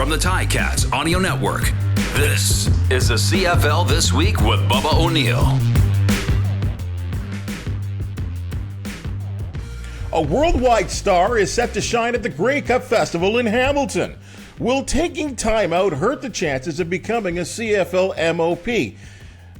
from the Ticats Audio Network, this is the CFL This Week with Bubba O'Neil. A worldwide star is set to shine at the Grey Cup Festival in Hamilton. Will taking time out hurt the chances of becoming a CFL MOP?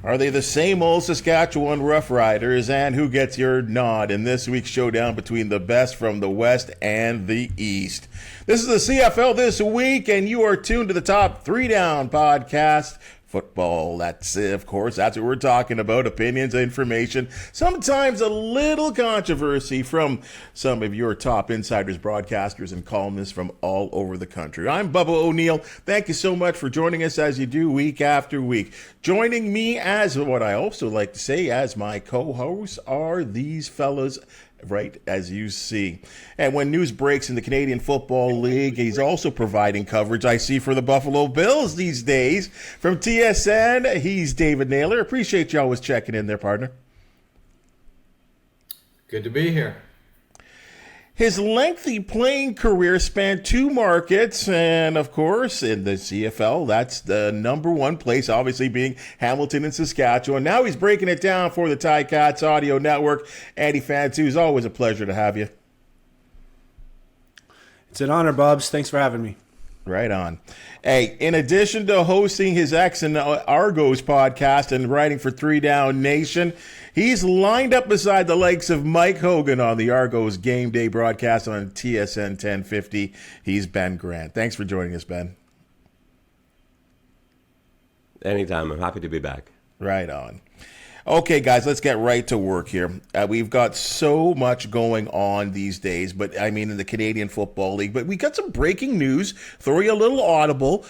Are they the same old Saskatchewan Roughriders? And who gets your nod in this week's showdown between the best from the West and the East? This is the CFL This Week, and you are tuned to the Top 3 Down podcast. Football, that's what we're talking about. Opinions, information, sometimes a little controversy from some of your top insiders, broadcasters, and columnists from all over the country. I'm Bubba O'Neil. Thank you so much for joining us as you do week after week. Joining me as what I also like to say as my co-hosts are these fellas right as you see. And when news breaks in the Canadian Football League, he's also providing coverage I see for the Buffalo Bills these days. From TSN, he's David Naylor. Appreciate you always checking in there, partner. Good to be here. His lengthy playing career spanned 2 markets, and of course, in the CFL, that's the number one place, obviously being Hamilton and Saskatchewan. Now he's breaking it down for the Ticats Audio Network. Andy Fantuz, always a pleasure to have you. It's an honor, Bubs. Thanks for having me. Right on. Hey, in addition to hosting his X and Argos podcast and writing for 3 Down Nation, he's lined up beside the likes of Mike Hogan on the Argos Game Day broadcast on TSN 1050. He's Ben Grant. Thanks for joining us, Ben. Anytime. I'm happy to be back. Right on. Okay, guys, let's get right to work here. We've got so much going on these days, but I mean in the Canadian Football League. But we got some breaking news. Throw you a little audible.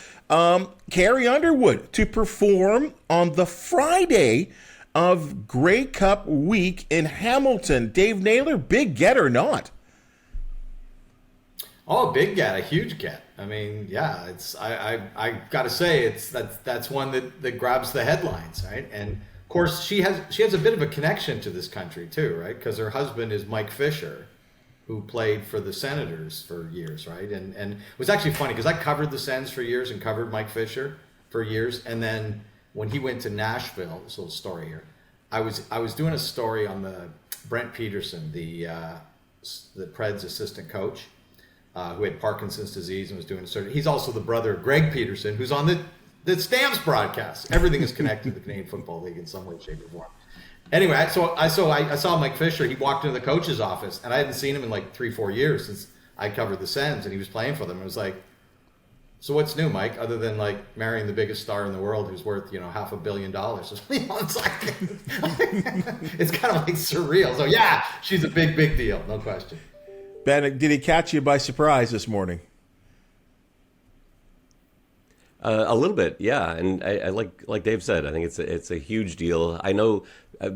Carrie Underwood to perform on the Friday of Grey Cup week in Hamilton. Dave Naylor, big get or not? Oh, big get, a huge get. I mean, yeah, it's I got to say that's one that grabs the headlines, right? And of course, she has a bit of a connection to this country too, right? Because her husband is Mike Fisher, who played for the Senators for years, right? And it was actually funny because I covered the Sens for years and covered Mike Fisher for years. And then when he went to Nashville, this little story here, I was doing a story on the Brent Peterson, the Preds assistant coach, who had Parkinson's disease and was doing surgery. He's also the brother of Greg Peterson, who's on the Stamps broadcast. Everything is connected to the Canadian Football League in some way, shape, or form. Anyway, I saw Mike Fisher. He walked into the coach's office, and I hadn't seen him in like 3-4 years since I covered the Sens, and he was playing for them. It was like, so what's new, Mike? Other than like marrying the biggest star in the world, who's worth $500 million. It's like it's kind of like surreal. So yeah, she's a big deal, no question. Ben, did he catch you by surprise this morning? A little bit, yeah. And I like Dave said, I think it's a huge deal. I know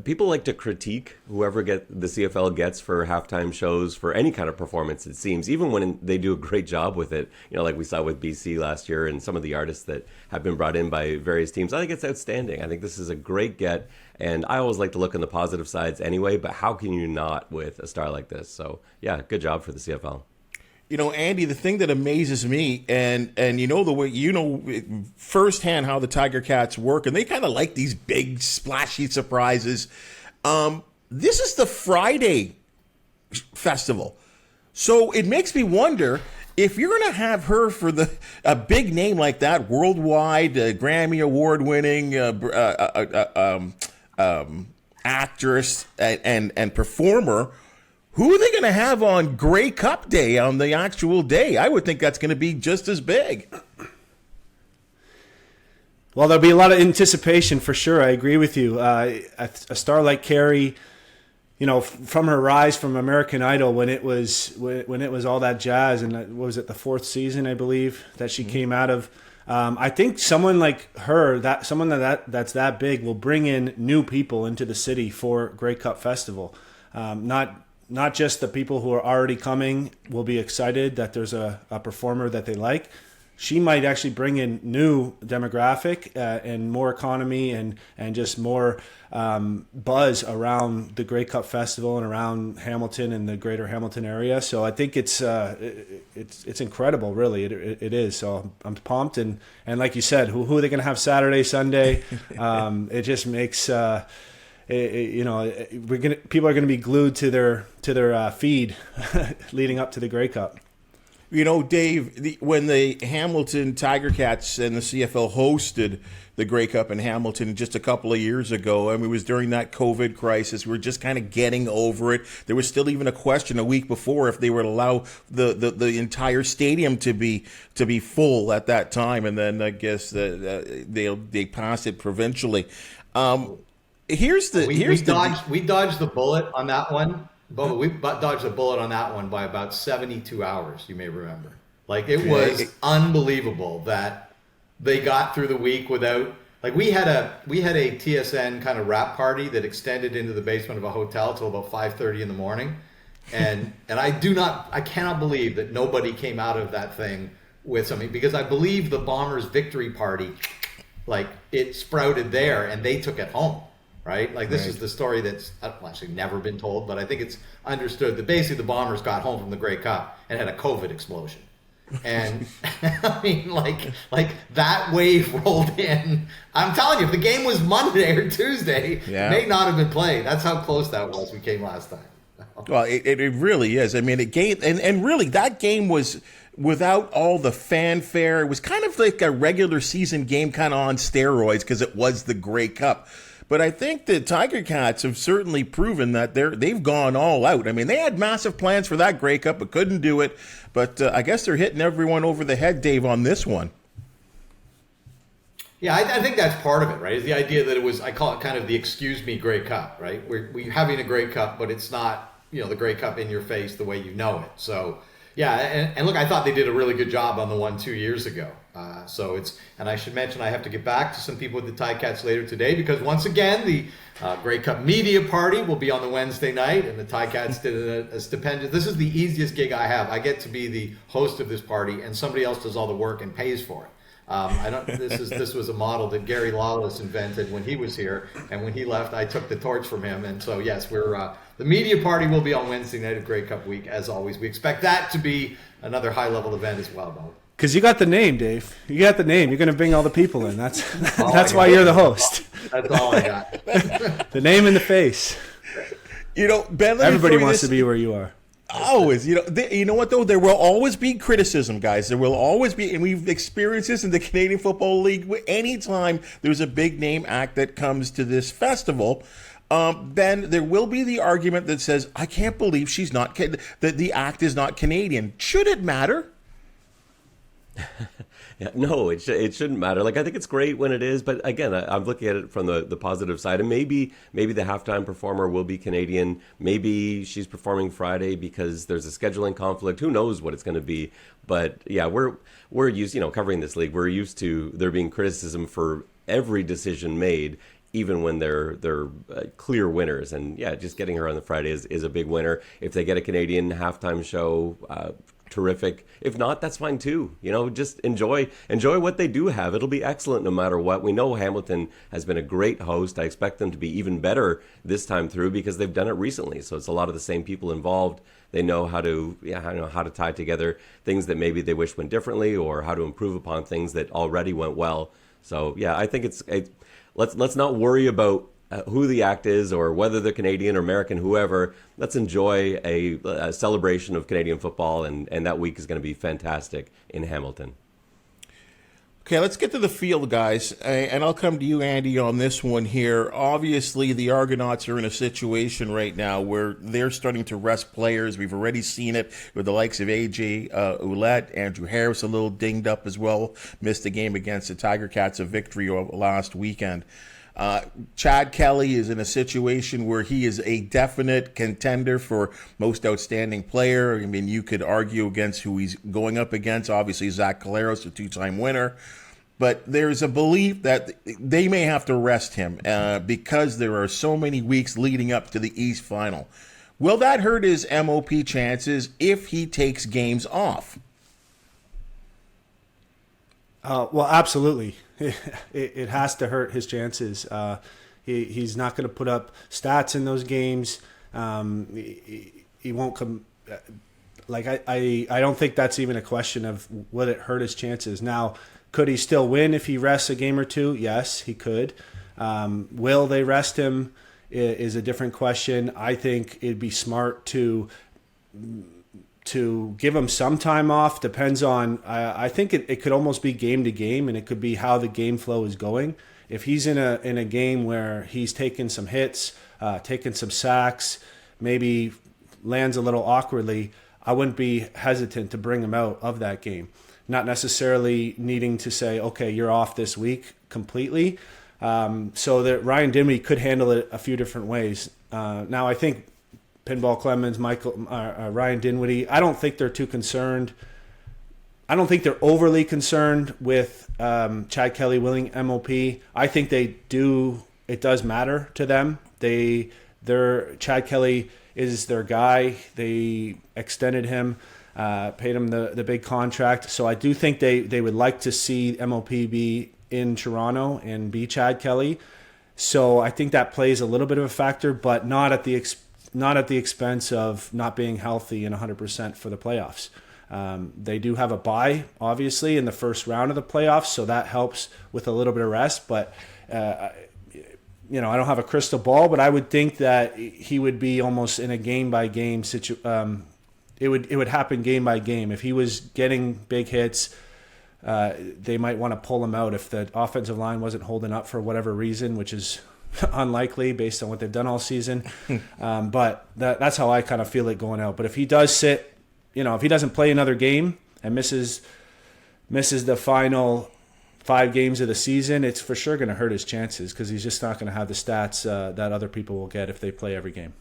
people like to critique whoever the CFL gets for halftime shows for any kind of performance, it seems, even when they do a great job with it. Like we saw with BC last year and some of the artists that have been brought in by various teams. I think it's outstanding. I think this is a great get. And I always like to look on the positive sides anyway, but how can you not with a star like this? So, yeah, good job for the CFL. Andy, the thing that amazes me, and the way firsthand how the Tiger Cats work, and they kind of like these big splashy surprises. This is the Friday festival, so it makes me wonder if you're going to have her for a big name like that, worldwide Grammy award-winning actress and performer. Who are they going to have on Grey Cup Day, on the actual day? I would think that's going to be just as big. Well, there'll be a lot of anticipation for sure. I agree with you. A star like Carrie, from her rise from American Idol when it was all that jazz, and what was it, the 4th season, I believe, that she came out of. I think someone like her, that's that big, will bring in new people into the city for Grey Cup Festival. Not just the people who are already coming will be excited that there's a performer that they like, she might actually bring in new demographic and more economy and just more buzz around the Grey Cup Festival and around Hamilton and the greater Hamilton area. So I think it's incredible, really. It is. So I'm pumped. And like you said, who are they going to have Saturday, Sunday? It just makes people are going to be glued to their feed leading up to the Grey Cup. You know, Dave, when the Hamilton Tiger Cats and the CFL hosted the Grey Cup in Hamilton just a couple of years ago, I mean, it was during that COVID crisis. We were just kind of getting over it. There was still even a question a week before if they would allow the entire stadium to be full at that time, and then I guess they passed it provincially. We dodged the bullet on that one. But we dodged a bullet on that one by about 72 hours, you may remember. Like, it was unbelievable that they got through the week without, like, we had a TSN kind of wrap party that extended into the basement of a hotel till about 5:30 in the morning. And I cannot believe that nobody came out of that thing with something, because I believe the Bombers' victory party, like, it sprouted there and they took it home. Right? Like, this is the story that's actually never been told, but I think it's understood that basically the Bombers got home from the Grey Cup and had a COVID explosion. And I mean, like that wave rolled in. I'm telling you, if the game was Monday or Tuesday, it may not have been played. That's how close that was. We came last time. Well, it really is. I mean, and really that game was without all the fanfare. It was kind of like a regular season game, kind of on steroids, because it was the Grey Cup. But I think the Tiger Cats have certainly proven that they've gone all out. I mean, they had massive plans for that Grey Cup, but couldn't do it. But I guess they're hitting everyone over the head, Dave, on this one. Yeah, I think that's part of it, right? Is the idea that it was, I call it kind of the excuse me Grey Cup, right? We're having a Grey Cup, but it's not, the Grey Cup in your face the way you know it. So, yeah, and look, I thought they did a really good job on the one 2 years ago. And I should mention, I have to get back to some people with the Ticats later today, because once again, the Grey Cup media party will be on the Wednesday night, and the Ticats did a stupendous, this is the easiest gig I have. I get to be the host of this party, and somebody else does all the work and pays for it. This was a model that Gary Lawless invented when he was here, and when he left, I took the torch from him. And so, yes, the media party will be on Wednesday night of Grey Cup week, as always. We expect that to be another high-level event as well, Bob. Because you got the name, Dave. You got the name. You're going to bring all the people in. That's why you're the host. That's all I got. The name and the face. Ben, everybody wants to be where you are. Always. You know what, though? There will always be criticism, guys. There will always be, and we've experienced this in the Canadian Football League. Anytime there's a big-name act that comes to this festival, Ben, there will be the argument that says, I can't believe that the act is not Canadian. Should it matter? Yeah, no, it shouldn't matter. Like, I think it's great when it is, but again, I'm looking at it from the positive side. And maybe the halftime performer will be Canadian. Maybe she's performing Friday because there's a scheduling conflict. Who knows what it's going to be? But yeah, we're used, covering this league. We're used to there being criticism for every decision made, even when they're clear winners. And yeah, just getting her on the Friday is a big winner. If they get a Canadian halftime show, terrific. If not, that's fine too. Just enjoy what they do have. It'll be excellent no matter what. We know Hamilton has been a great host. I expect them to be even better this time through because they've done it recently. So it's a lot of the same people involved. They know how to tie together things that maybe they wish went differently, or how to improve upon things that already went well. So yeah, I think let's not worry about who the act is or whether they're Canadian or American, whoever. Let's enjoy a celebration of Canadian football, and that week is going to be fantastic in Hamilton. Okay, let's get to the field, guys, and I'll come to you, Andy, on this one here. Obviously, the Argonauts are in a situation right now where they're starting to rest players. We've already seen it with the likes of A.J. Ouellette, Andrew Harris a little dinged up as well, missed the game against the Tiger Cats, a victory last weekend. Chad Kelly is in a situation where he is a definite contender for most outstanding player. I mean, you could argue against who he's going up against. Obviously, Zach Caleros, a two-time winner. But there's a belief that they may have to rest him because there are so many weeks leading up to the East Final. Will that hurt his MOP chances if he takes games off? Well, absolutely. It has to hurt his chances. He's not going to put up stats in those games. He won't come. I don't think that's even a question of will it hurt his chances. Now, could he still win if he rests a game or two? Yes, he could. Will they rest him is a different question. I think it'd be smart to give him some time off. Depends on, I think it could almost be game to game, and it could be how the game flow is going. If he's in a game where he's taking some hits, taking some sacks, maybe lands a little awkwardly, I wouldn't be hesitant to bring him out of that game. Not necessarily needing to say, okay, you're off this week completely. So that Ryan Dinwiddie could handle it a few different ways. Now, I think Pinball Clemens, Ryan Dinwiddie, I don't think they're too concerned. I don't think they're overly concerned with Chad Kelly winning MOP. I think they do. It does matter to them. Chad Kelly is their guy. They extended him, paid him the big contract. So I do think they would like to see MOP be in Toronto and be Chad Kelly. So I think that plays a little bit of a factor, but not at the expense of not being healthy and 100% for the playoffs. They do have a bye, obviously, in the first round of the playoffs, so that helps with a little bit of rest. But I don't have a crystal ball, but I would think that he would be almost in a game-by-game situation. It would happen game by game. If he was getting big hits, they might want to pull him out if the offensive line wasn't holding up for whatever reason, which is unlikely based on what they've done all season. But that's how I kind of feel it going out. But if he does sit, if he doesn't play another game and misses the final 5 games of the season, it's for sure going to hurt his chances because he's just not going to have the stats that other people will get if they play every game.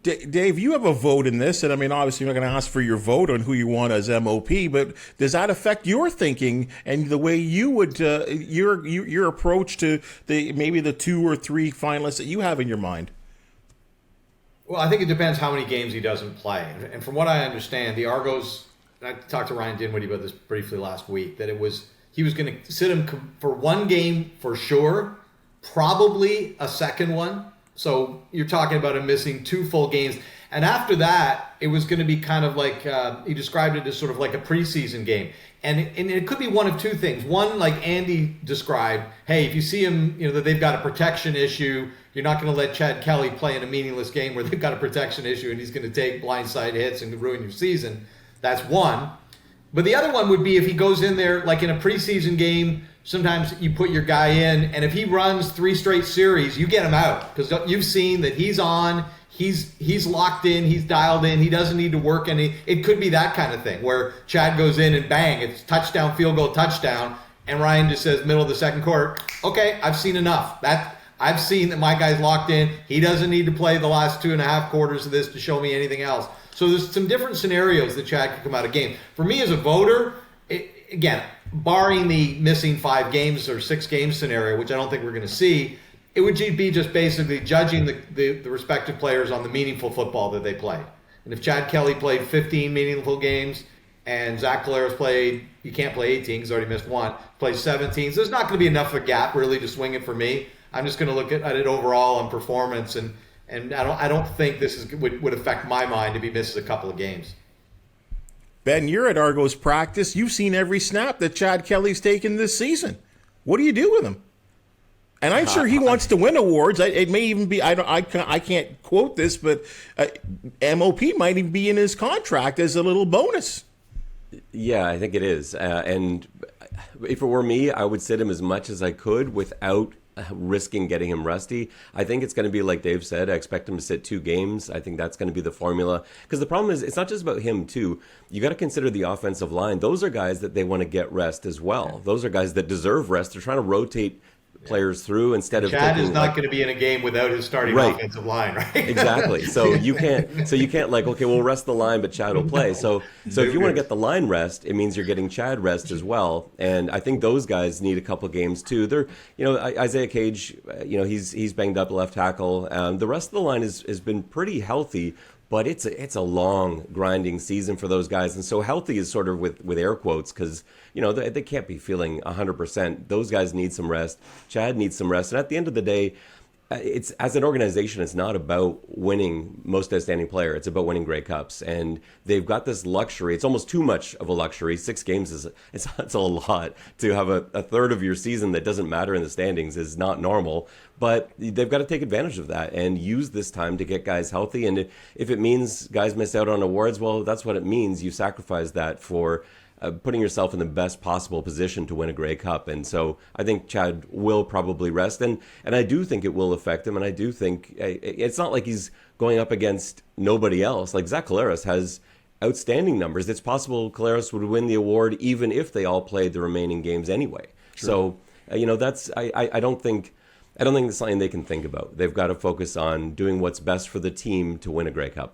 Dave, you have a vote in this, and I mean, obviously, you're not going to ask for your vote on who you want as MOP, but does that affect your thinking and the way you would your approach to maybe the 2 or 3 finalists that you have in your mind? Well, I think it depends how many games he doesn't play, and from what I understand, the Argos. And I talked to Ryan Dinwiddie about this briefly last week. That he was going to sit him for 1 game for sure, probably a second one. So you're talking about him missing 2 full games. And after that, it was going to be kind of like, he described it as sort of like a preseason game. And it could be one of 2 things. One, like Andy described, hey, if you see him, that they've got a protection issue, you're not going to let Chad Kelly play in a meaningless game where they've got a protection issue and he's going to take blindside hits and ruin your season. That's one. But the other one would be if he goes in there, like in a preseason game, sometimes you put your guy in, and if he runs 3 straight series, you get him out because you've seen that he's on, he's locked in, he's dialed in, he doesn't need to work any. It could be that kind of thing where Chad goes in and bang, it's touchdown, field goal, touchdown, and Ryan just says middle of the second quarter, okay, I've seen enough. I've seen that my guy's locked in. He doesn't need to play the last 2.5 quarters of this to show me anything else. So there's some different scenarios that Chad could come out of game. For me as a voter, again, barring the missing 5 games or 6 games scenario, which I don't think we're going to see, it would be just basically judging the respective players on the meaningful football that they played. And if Chad Kelly played 15 meaningful games and Zach Collaros played, he can't play 18 because he's already missed 1, plays 17, so there's not going to be enough of a gap really to swing it for me. I'm just going to look at it overall on performance, and I don't think this would affect my mind if he misses a couple of games. Ben, you're at Argos practice. You've seen every snap that Chad Kelly's taken this season. What do you do with him? And I'm sure he wants to win awards. It may even be, I can't quote this, but MOP might even be in his contract as a little bonus. Yeah, I think it is. And if it were me, I would sit him as much as I could without risking getting him rusty. I think it's going to be like Dave said. I expect him to sit 2 games. I think that's going to be the formula. Because the problem is, it's not just about him too. You got to consider the offensive line. Those are guys that they want to get rest as well. Those are guys that deserve rest. They're trying to rotate players through instead of Chad is not going to be in a game without his starting offensive line, right? Exactly. So you can't like, okay, we'll rest the line, but Chad will play. So if you want to get the line rest, it means you're getting Chad rest as well. And I think those guys need a couple of games too. They're, Isaiah Cage, he's banged up left tackle. The rest of the line has been pretty healthy. but it's a long grinding season for those guys. And so healthy is sort of with air quotes, because they can't be feeling 100%. Those guys need some rest. Chad needs some rest. And at the end of the day, it's, as an organization, it's not about winning most outstanding player. It's about winning Grey Cups, and they've got this luxury. It's almost too much of a luxury. 6 games it's a lot to have a third of your season that doesn't matter in the standings is not normal. But they've got to take advantage of that and use this time to get guys healthy. And if it means guys miss out on awards, well, that's what it means. You sacrifice that for putting yourself in the best possible position to win a Grey Cup. And so I think Chad will probably rest. And I do think it will affect him. And I do think it's not like he's going up against nobody else. Like Zach Collaros has outstanding numbers. It's possible Collaros would win the award even if they all played the remaining games anyway. True. So, that's, I don't think it's something they can think about. They've got to focus on doing what's best for the team to win a Grey Cup.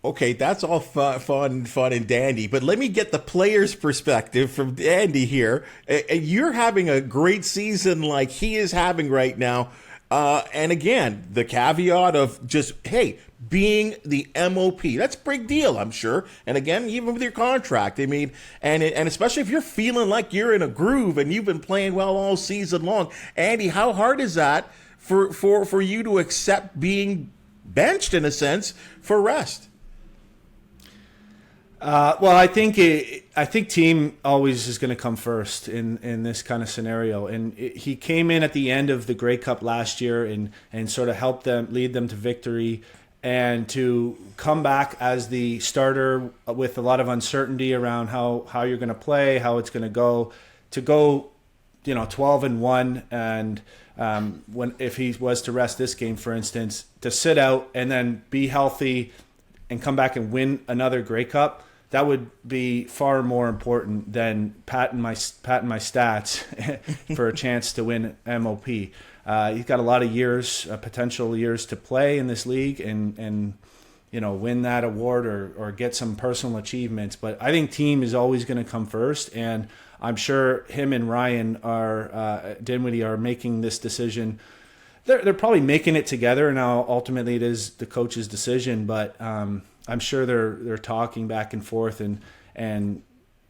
Okay, that's all fun and dandy, but let me get the player's perspective from Andy here. You're having a great season like he is having right now. And again, the caveat of just, hey, being the MOP, that's a big deal, I'm sure. And again, even with your contract, I mean, and especially if you're feeling like you're in a groove and you've been playing well all season long. Andy, how hard is that for you to accept being benched, in a sense, for rest? Well, I think team always is going to come first in this kind of scenario. And he came in at the end of the Grey Cup last year and sort of helped them, lead them to victory, and to come back as the starter with a lot of uncertainty around how you're going to play, how it's going to go 12-1, and if he was to rest this game, for instance, to sit out and then be healthy and come back and win another Grey Cup, that would be far more important than patting my stats for a chance to win MOP. He's got a lot of years, potential years to play in this league and win that award or get some personal achievements. But I think team is always going to come first, and I'm sure him and Ryan Dinwiddie are making this decision. They're probably making it together. Now, ultimately, it is the coach's decision, but I'm sure they're talking back and forth and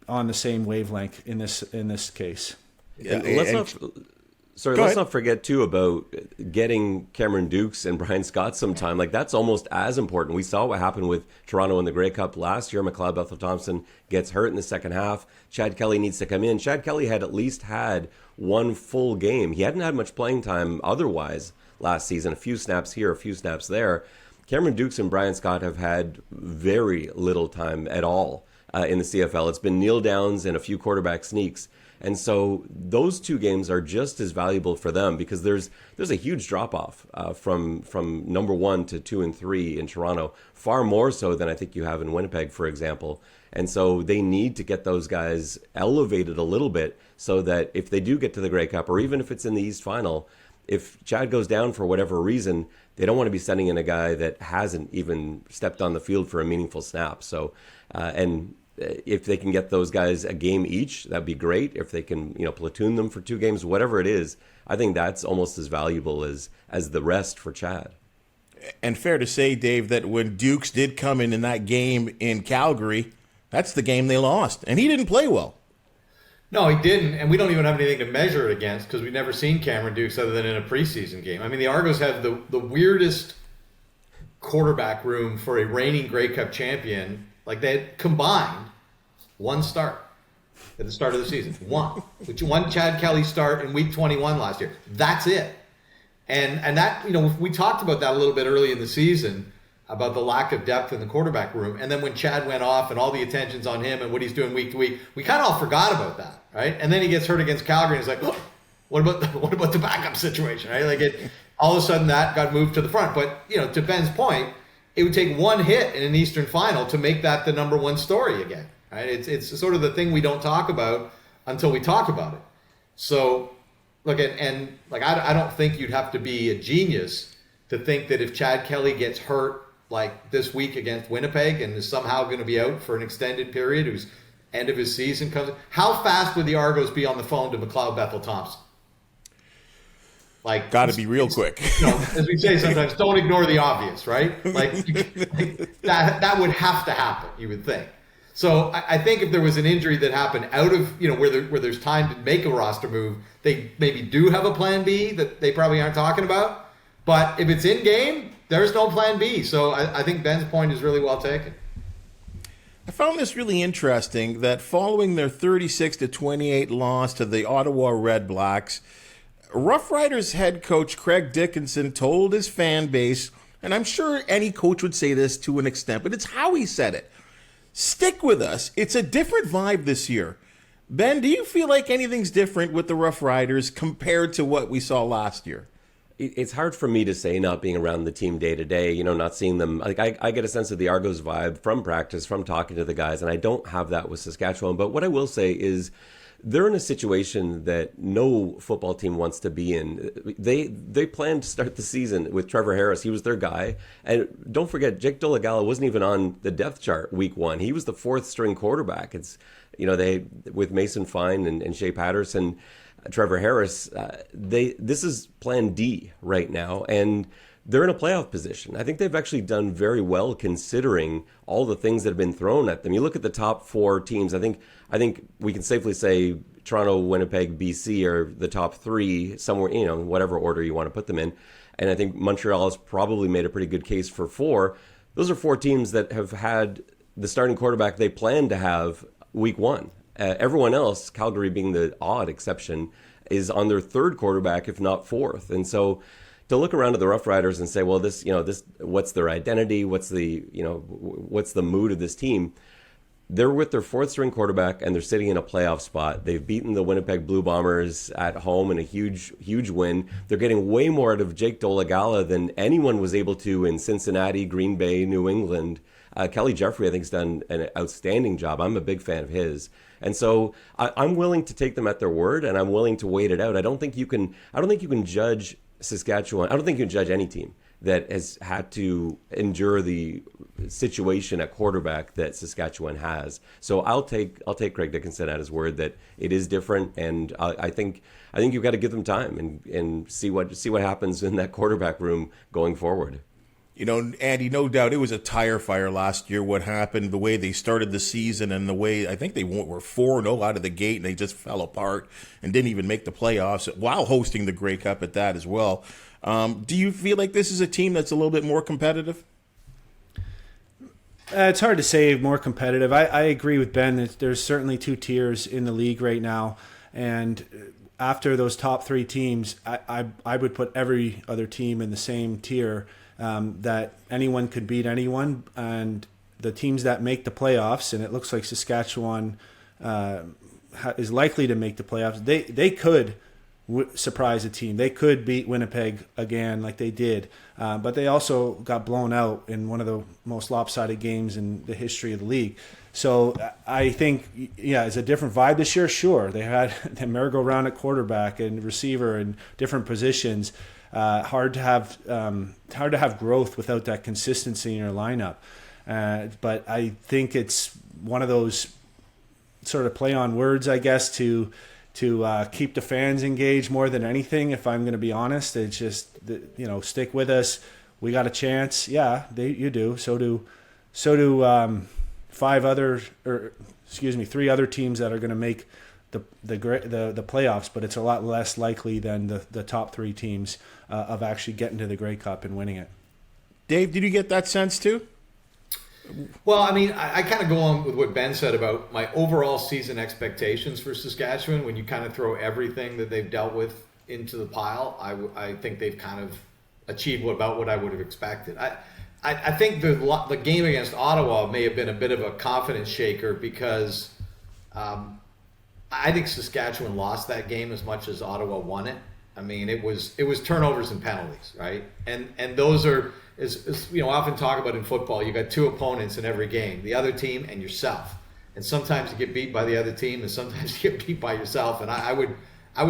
on the same wavelength in this case. Yeah, let's not forget too about getting Cameron Dukes and Brian Scott some time. Like, that's almost as important. We saw what happened with Toronto in the Grey Cup last year. McLeod Bethel-Thompson gets hurt in the second half. Chad Kelly needs to come in. Chad Kelly had at least had one full game. He hadn't had much playing time otherwise last season. A few snaps here, a few snaps there. Cameron Dukes and Brian Scott have had very little time at all in the CFL. It's been kneel downs and a few quarterback sneaks. And so those two games are just as valuable for them, because there's a huge drop-off from number 1 to 2 and 3 in Toronto, far more so than I think you have in Winnipeg, for example. And so they need to get those guys elevated a little bit so that if they do get to the Grey Cup, or even if it's in the East Final, if Chad goes down for whatever reason, they don't want to be sending in a guy that hasn't even stepped on the field for a meaningful snap. So, if they can get those guys a game each, that'd be great. If they can, platoon them for 2 games, whatever it is, I think that's almost as valuable as the rest for Chad. And fair to say, Dave, that when Dukes did come in that game in Calgary, that's the game they lost, and he didn't play well. No, he didn't, and we don't even have anything to measure it against because we've never seen Cameron Dukes other than in a preseason game. I mean, the Argos have the weirdest quarterback room for a reigning Grey Cup champion. Like, they had combined one start at the start of the season. One Chad Kelly start in week 21 last year. That's it. And that, we talked about that a little bit early in the season, about the lack of depth in the quarterback room. And then when Chad went off and all the attention's on him and what he's doing week to week, we kind of all forgot about that, right? And then he gets hurt against Calgary and he's like, oh, what about the backup situation, right? Like, all of a sudden that got moved to the front. But, to Ben's point, it would take one hit in an Eastern Final to make that the number one story again, right? It's sort of the thing we don't talk about until we talk about it. So, look, I don't think you'd have to be a genius to think that if Chad Kelly gets hurt like this week against Winnipeg and is somehow going to be out for an extended period, whose end of his season comes, how fast would the Argos be on the phone to McLeod Bethel-Thompson? Like, got to be real quick. As we say sometimes, don't ignore the obvious, right? Like that would have to happen, you would think. So I think if there was an injury that happened out of, where there's time to make a roster move, they maybe do have a plan B that they probably aren't talking about. But if it's in game, there's no plan B. So I think Ben's point is really well taken. I found this really interesting that following their 36-28 loss to the Ottawa Red Blacks, Roughriders head coach Craig Dickinson told his fan base, and I'm sure any coach would say this to an extent, but it's how he said it. Stick with us. It's a different vibe this year. Ben, do you feel like anything's different with the Roughriders compared to what we saw last year? It's hard for me to say, not being around the team day to day, not seeing them. Like I get a sense of the Argos vibe from practice, from talking to the guys, and I don't have that with Saskatchewan. But what I will say is they're in a situation that no football team wants to be in. They planned to start the season with Trevor Harris. He was their guy. And don't forget, Jake Dolegala wasn't even on the depth chart week 1. He was the 4th string quarterback. It's, they with Mason Fine and Shea Patterson, Trevor Harris, this is plan D right now, and they're in a playoff position. I think they've actually done very well considering all the things that have been thrown at them. You look at the top 4 teams, I think we can safely say Toronto, Winnipeg, BC are the top 3 somewhere, whatever order you want to put them in. And I think Montreal has probably made a pretty good case for 4. Those are 4 teams that have had the starting quarterback they planned to have week 1. Everyone else, Calgary being the odd exception, is on their 3rd quarterback, if not 4th. And so to look around at the Roughriders and say, well, this, what's their identity? What's the mood of this team? They're with their 4th string quarterback and they're sitting in a playoff spot. They've beaten the Winnipeg Blue Bombers at home in a huge, huge win. They're getting way more out of Jake Dolegala than anyone was able to in Cincinnati, Green Bay, New England. Kelly Jeffrey, I think, has done an outstanding job. I'm a big fan of his. And so I'm willing to take them at their word, and I'm willing to wait it out. I don't think you can judge Saskatchewan. I don't think you can judge any team that has had to endure the situation at quarterback that Saskatchewan has. So I'll take Craig Dickinson at his word that it is different, and I think you've got to give them time and see what happens in that quarterback room going forward. Andy, no doubt it was a tire fire last year what happened, the way they started the season and the way I think they were 4-0 out of the gate and they just fell apart and didn't even make the playoffs while hosting the Grey Cup at that as well. Do you feel like this is a team that's a little bit more competitive? It's hard to say more competitive. I agree with Ben. There's certainly 2 tiers in the league right now. And after those top 3 teams, I would put every other team in the same tier. That anyone could beat anyone, and the teams that make the playoffs, and it looks like Saskatchewan is likely to make the playoffs. They could surprise a team. They could beat Winnipeg again like they did, but they also got blown out in one of the most lopsided games in the history of the league. So I think, it's a different vibe this year. Sure, they had the merry-go-round at quarterback and receiver and different positions. Hard to have growth without that consistency in your lineup. But I think it's one of those sort of play on words, I guess, to keep the fans engaged more than anything. If I'm going to be honest, it's just stick with us. We got a chance. Yeah, you do. So do 3 other teams that are going to make the playoffs, but it's a lot less likely than the top 3 teams of actually getting to the Grey Cup and winning it. Dave, did you get that sense too? Well, I mean, I kind of go on with what Ben said about my overall season expectations for Saskatchewan. When you kind of throw everything that they've dealt with into the pile, I think they've kind of achieved about what I would have expected. I think the game against Ottawa may have been a bit of a confidence shaker because I think Saskatchewan lost that game as much as Ottawa won it. I mean, it was turnovers and penalties, right? And those are, as often talk about in football, you got 2 opponents in every game, the other team and yourself. And sometimes you get beat by the other team, and sometimes you get beat by yourself. And I would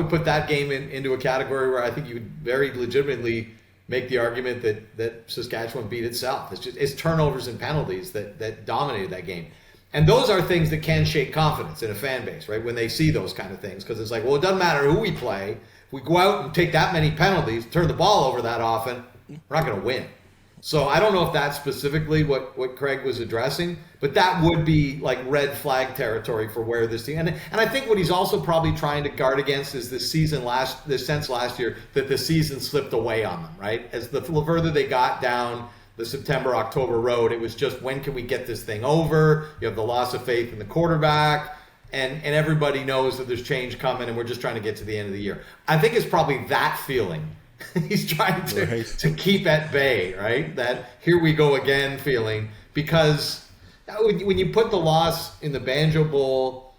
put that game into a category where I think you would very legitimately make the argument that Saskatchewan beat itself. It's turnovers and penalties that dominated that game. And those are things that can shake confidence in a fan base, right? When they see those kind of things, because it's like, well, it doesn't matter who we play. if we go out and take that many penalties, turn the ball over that often, we're not going to win. So I don't know if that's specifically what Craig was addressing, but that would be like red flag territory for where this team. And I think what he's also probably trying to guard against is this sense last year that the season slipped away on them, right? As the further they got down the September-October road, it was just, when can we get this thing over? You have the loss of faith in the quarterback, and everybody knows that there's change coming, and we're just trying to get to the end of the year. I think it's probably that feeling he's trying to keep at bay, right? That here we go again feeling, because when you put the loss in the Banjo Bowl,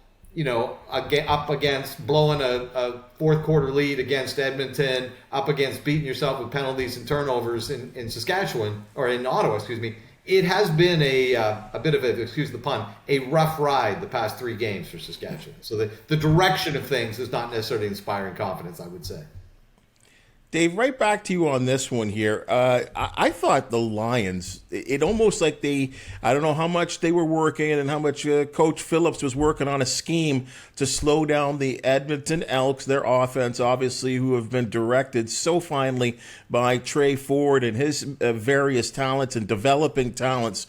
up against blowing a fourth quarter lead against Edmonton, up against beating yourself with penalties and turnovers in Saskatchewan, or in Ottawa, excuse me, it has been a bit of a, excuse the pun, a rough ride the past 3 games for Saskatchewan. So the direction of things is not necessarily inspiring confidence, I would say. Dave, right back to you on this one here. I thought the Lions, it almost like I don't know how much they were working and how much Coach Phillips was working on a scheme to slow down the Edmonton Elks, their offense, obviously, who have been directed so finely by Trey Ford and his various talents and developing talents.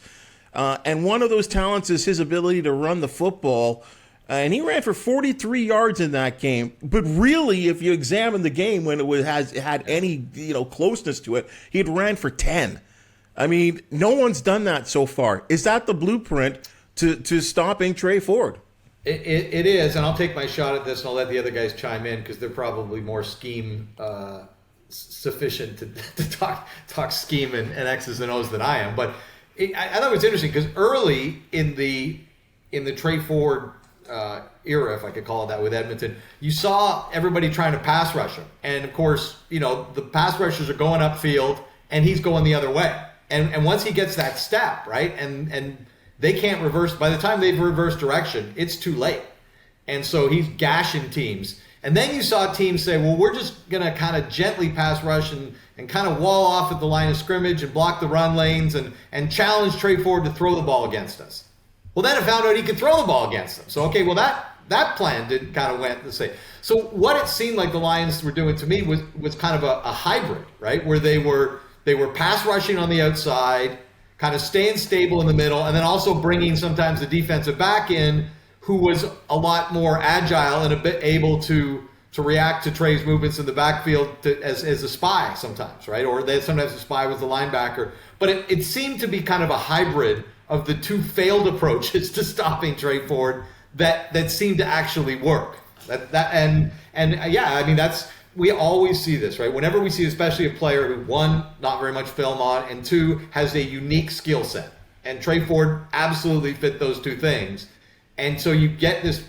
And one of those talents is his ability to run the football. And he ran for 43 yards in that game. But really, if you examine the game when it had any closeness to it, he had ran for 10. I mean, no one's done that so far. Is that the blueprint to stopping Trey Ford? It is, and I'll take my shot at this, and I'll let the other guys chime in because they're probably more scheme sufficient to talk scheme and X's and O's than I am. But I thought it was interesting because early in the Trey Ford era, if I could call it that, with Edmonton, you saw everybody trying to pass rush him. And of course, the pass rushers are going upfield and he's going the other way. And once he gets that step, right, and they can't reverse, by the time they've reversed direction, it's too late. And so he's gashing teams. And then you saw teams say, well, we're just going to kind of gently pass rush and kind of wall off at the line of scrimmage and block the run lanes and challenge Trey Ford to throw the ball against us. Well, then it found out he could throw the ball against them. So, okay, well, that plan didn't kind of went the same. So what it seemed like the Lions were doing to me was kind of a hybrid, right? Where they were pass rushing on the outside, kind of staying stable in the middle, and then also bringing sometimes the defensive back in, who was a lot more agile and a bit able to react to Trey's movements in the backfield as a spy sometimes, right? Or sometimes the spy was the linebacker. But it seemed to be kind of a hybrid of the 2 failed approaches to stopping Trey Ford that seemed to actually work. We always see this, right? Whenever we see especially a player who, 1, not very much film on, and 2, has a unique skill set. And Trey Ford absolutely fit those 2 things. And so you get this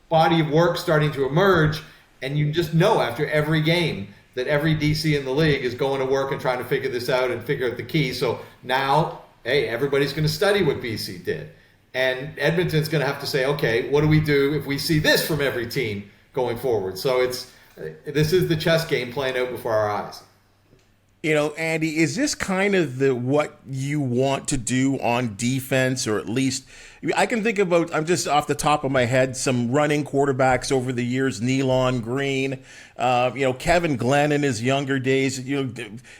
body of work starting to emerge, and you just know after every game that every DC in the league is going to work and trying to figure this out and figure out the key. So now, hey, everybody's going to study what BC did. And Edmonton's going to have to say, okay, what do we do if we see this from every team going forward? So this is the chess game playing out before our eyes. Andy, is this kind of what you want to do on defense, or at least I can think about, I'm just off the top of my head, some running quarterbacks over the years, Nealon Green, Kevin Glenn in his younger days,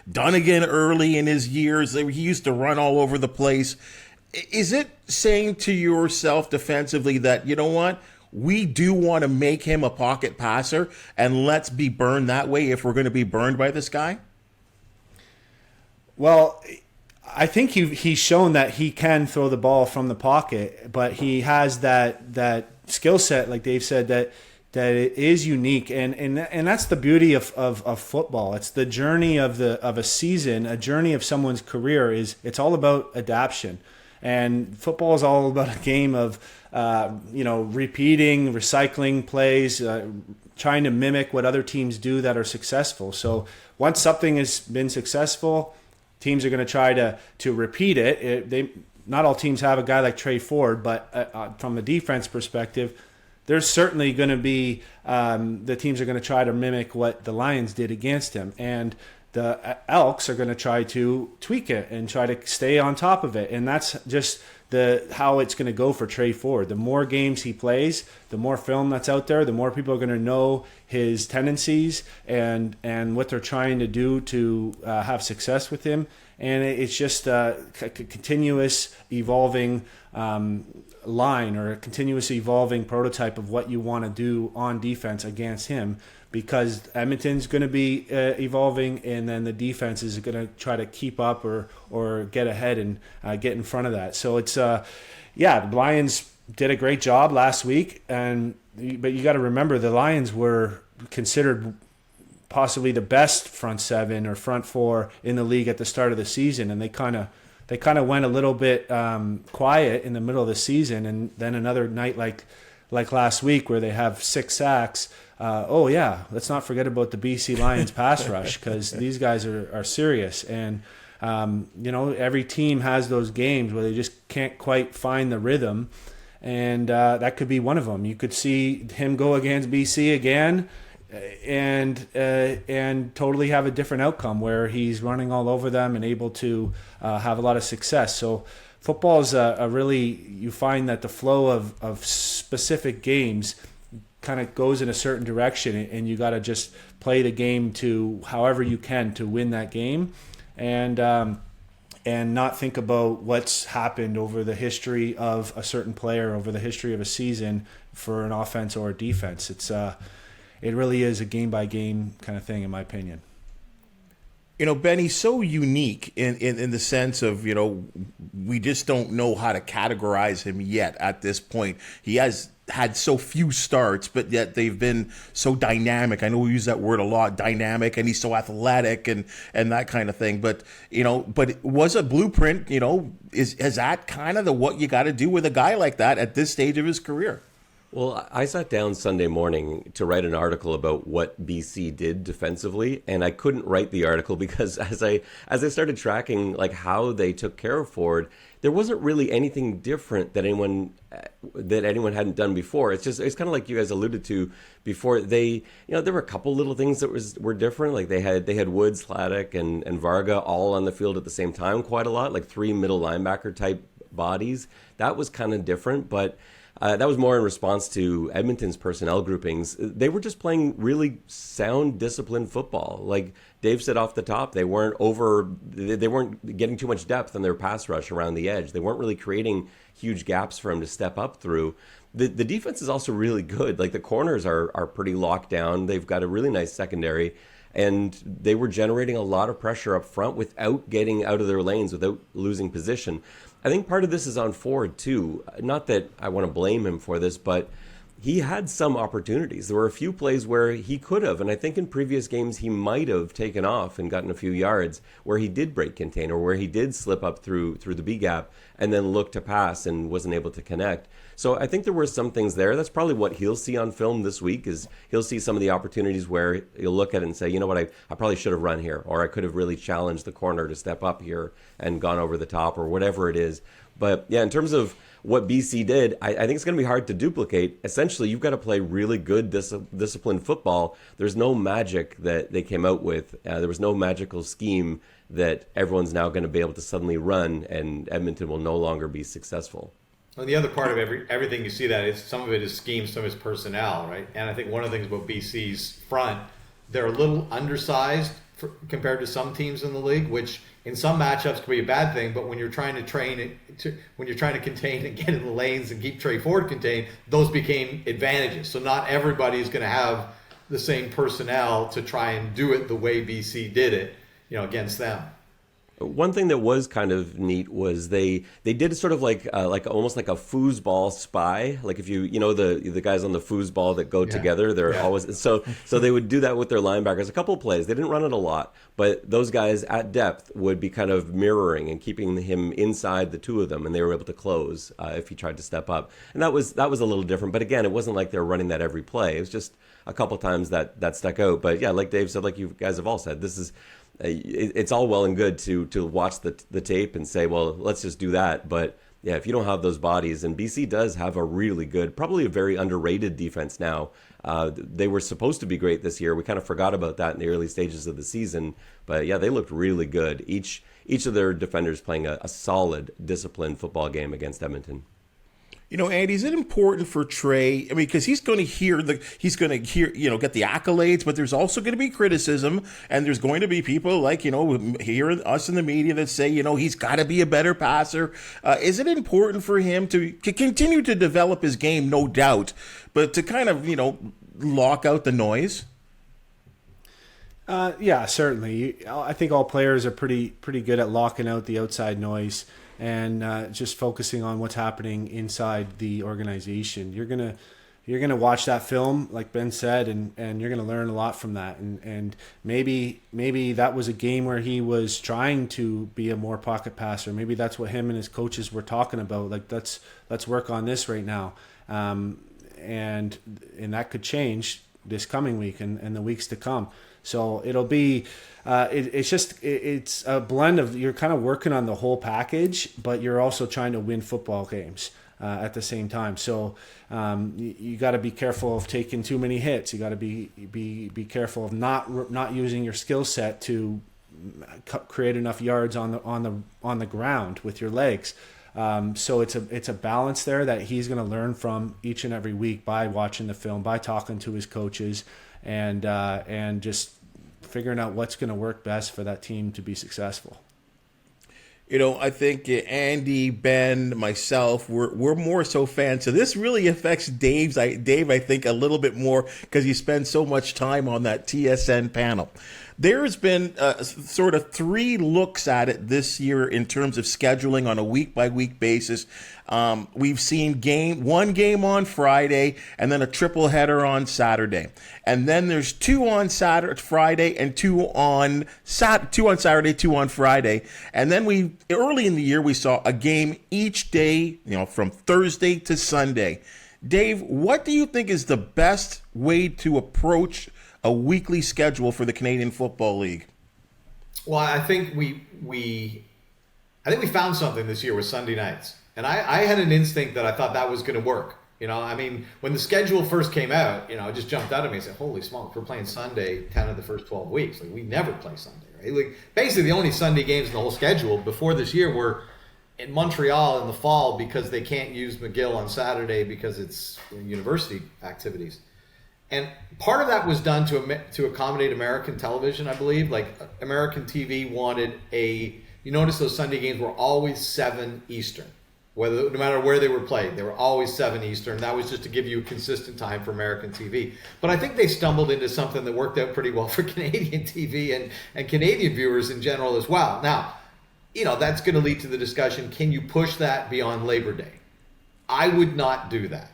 Dunnigan early in his years, he used to run all over the place. Is it saying to yourself defensively that, you know what, we do want to make him a pocket passer, and let's be burned that way if we're going to be burned by this guy? Well, I think he's shown that he can throw the ball from the pocket, but he has that skill set, like Dave said, that it is unique, and that's the beauty of football. It's the journey of a season, a journey of someone's career. It's all about adaptation, and football is all about a game of repeating, recycling plays, trying to mimic what other teams do that are successful. So once something has been successful, teams are going to try to repeat it. Not all teams have a guy like Trey Ford, but from a defense perspective, there's certainly going to be the teams are going to try to mimic what the Lions did against him, and the Elks are going to try to tweak it and try to stay on top of it. And that's just how it's going to go for Trey Ford. The more games he plays, the more film that's out there, the more people are going to know his tendencies and what they're trying to do to have success with him. And it's just a continuous evolving line, or a continuous evolving prototype of what you want to do on defense against him, because Edmonton's going to be evolving, and then the defense is going to try to keep up or get ahead and get in front of that. So it's the Lions did a great job last week, but you got to remember the Lions were considered possibly the best front seven or front four in the league at the start of the season, and they kind of went a little bit quiet in the middle of the season, and then another night like last week where they have 6 sacks. Let's not forget about the BC Lions pass rush, because these guys are serious. And every team has those games where they just can't quite find the rhythm, and that could be one of them. You could see him go against BC again and totally have a different outcome where he's running all over them and able to have a lot of success. So football is you find that the flow of specific games kind of goes in a certain direction, and you got to just play the game to however you can to win that game, and not think about what's happened over the history of a certain player, over the history of a season for an offense or a defense. It really is a game-by-game kind of thing, in my opinion. Ben, he's so unique in the sense of, we just don't know how to categorize him yet at this point. He has had so few starts, but yet they've been so dynamic. I know we use that word a lot, dynamic, and he's so athletic and that kind of thing. But, but it was a blueprint, is that kind of what you got to do with a guy like that at this stage of his career? Well, I sat down Sunday morning to write an article about what BC did defensively, and I couldn't write the article because as I started tracking how they took care of Ford, there wasn't really anything different that anyone hadn't done before. It's kind of like you guys alluded to before. There were a couple little things that were different. Like they had Woods, Sladek, and Varga all on the field at the same time quite a lot, like 3 middle linebacker type bodies. That was kind of different, but that was more in response to Edmonton's personnel groupings. They were just playing really sound, disciplined football. Like Dave said off the top, they weren't getting too much depth in their pass rush around the edge. They weren't really creating huge gaps for him to step up through. The defense is also really good. Like the corners are pretty locked down. They've got a really nice secondary, and they were generating a lot of pressure up front without getting out of their lanes, without losing position. I think part of this is on Ford too. Not that I want to blame him for this, but he had some opportunities. There were a few plays where he could have, and I think in previous games he might have taken off and gotten a few yards where he did break contain or where he did slip up through the B gap and then look to pass and wasn't able to connect. So I think there were some things there. That's probably what he'll see on film this week, is he'll see some of the opportunities where he'll look at it and say, you know what, I probably should have run here, or I could have really challenged the corner to step up here and gone over the top, or whatever it is. But yeah, in terms of what BC did, I think it's going to be hard to duplicate. Essentially, you've got to play really good disciplined football. There's no magic that they came out with. There was no magical scheme that everyone's now going to be able to suddenly run, and Edmonton will no longer be successful. Well, the other part of everything you see that is some of it is scheme, some of it is personnel, right? And I think one of the things about BC's front, they're a little undersized compared to some teams in the league, which in some matchups could be a bad thing. But when you're trying to when you're trying to contain and get in the lanes and keep Trey Ford contained, those became advantages. So not everybody is going to have the same personnel to try and do it the way BC did it, against them. One thing that was kind of neat was they did sort of like almost like a foosball spy. Like if you the guys on the foosball that go together, they're always so they would do that with their linebackers. A couple of plays, they didn't run it a lot, but those guys at depth would be kind of mirroring and keeping him inside the two of them, and they were able to close if he tried to step up. And that was a little different. But again, it wasn't like they were running that every play. It was just a couple times that stuck out. But yeah, like Dave said, like you guys have all said, this is. It's all well and good to watch the tape and say, well, let's just do that. But yeah, if you don't have those bodies, and BC does have a really good, probably a very underrated defense now. They were supposed to be great this year. We kind of forgot about that in the early stages of the season. But yeah, they looked really good. Each each of their defenders playing a solid, disciplined football game against Edmonton. Andy, is it important for Trey? I mean, because he's going to hear, get the accolades, but there's also going to be criticism, and there's going to be people like, here us in the media that say, he's got to be a better passer. Is it important for him to continue to develop his game? No doubt, but to kind of, lock out the noise? Yeah, certainly. I think all players are pretty good at locking out the outside noise and just focusing on what's happening inside the organization. You're gonna watch that film, like Ben said, and you're gonna learn a lot from that. And maybe that was a game where he was trying to be a more pocket passer. Maybe that's what him and his coaches were talking about. Like, let's work on this right now. And that could change this coming week and the weeks to come. So it'll be, it's a blend of, you're kind of working on the whole package, but you're also trying to win football games at the same time. So you got to be careful of taking too many hits. You got to be careful of not using your skill set to create enough yards on the ground with your legs. So it's a balance there that he's going to learn from each and every week by watching the film, by talking to his coaches, and just figuring out what's going to work best for that team to be successful. I think Andy, Ben, myself, we're more so fans. So this really affects Dave, I think, a little bit more because he spends so much time on that TSN panel. There's been sort of 3 looks at it this year in terms of scheduling on a week-by-week basis. We've seen one game on Friday and then a triple header on Saturday. And then there's 2 on Friday and 2 on Saturday, 2 on Friday. And then early in the year, we saw a game each day, from Thursday to Sunday. Dave, what do you think is the best way to approach a weekly schedule for the Canadian Football League? Well, I think we found something this year with Sunday nights. And I had an instinct that I thought that was going to work. When the schedule first came out, it just jumped out at me and said, holy smokes, we're playing Sunday 10 of the first 12 weeks. Like, we never play Sunday, right? Like, basically the only Sunday games in the whole schedule before this year were in Montreal in the fall because they can't use McGill on Saturday because it's university activities. And part of that was done to accommodate American television, I believe. Like, American TV wanted you notice those Sunday games were always 7 Eastern. No matter where they were played, they were always 7 Eastern. That was just to give you a consistent time for American TV. But I think they stumbled into something that worked out pretty well for Canadian TV and Canadian viewers in general as well. Now, that's going to lead to the discussion, can you push that beyond Labor Day? I would not do that.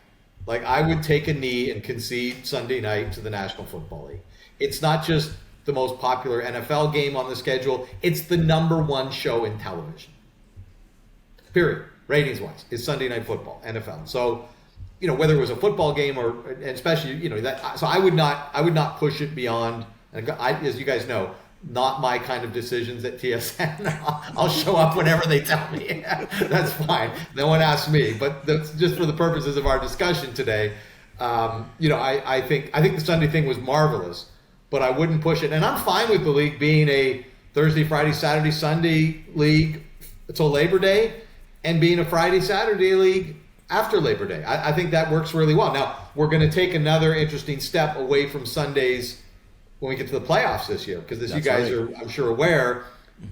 Like, I would take a knee and concede Sunday night to the National Football League. It's not just the most popular NFL game on the schedule. It's the number 1 show in television. Period. Ratings-wise, is Sunday Night Football, NFL. So, whether it was a football game and especially, that. So I would not push it beyond. And as you guys know, not my kind of decisions at TSN. I'll show up whenever they tell me. That's fine. No one asks me. But that's just for the purposes of our discussion today. I think the Sunday thing was marvelous, but I wouldn't push it. And I'm fine with the league being a Thursday, Friday, Saturday, Sunday league until Labor Day, and being a Friday, Saturday league after Labor Day. I think that works really well. Now, we're going to take another interesting step away from Sundays when we get to the playoffs this year, because as you guys are, I'm sure, aware,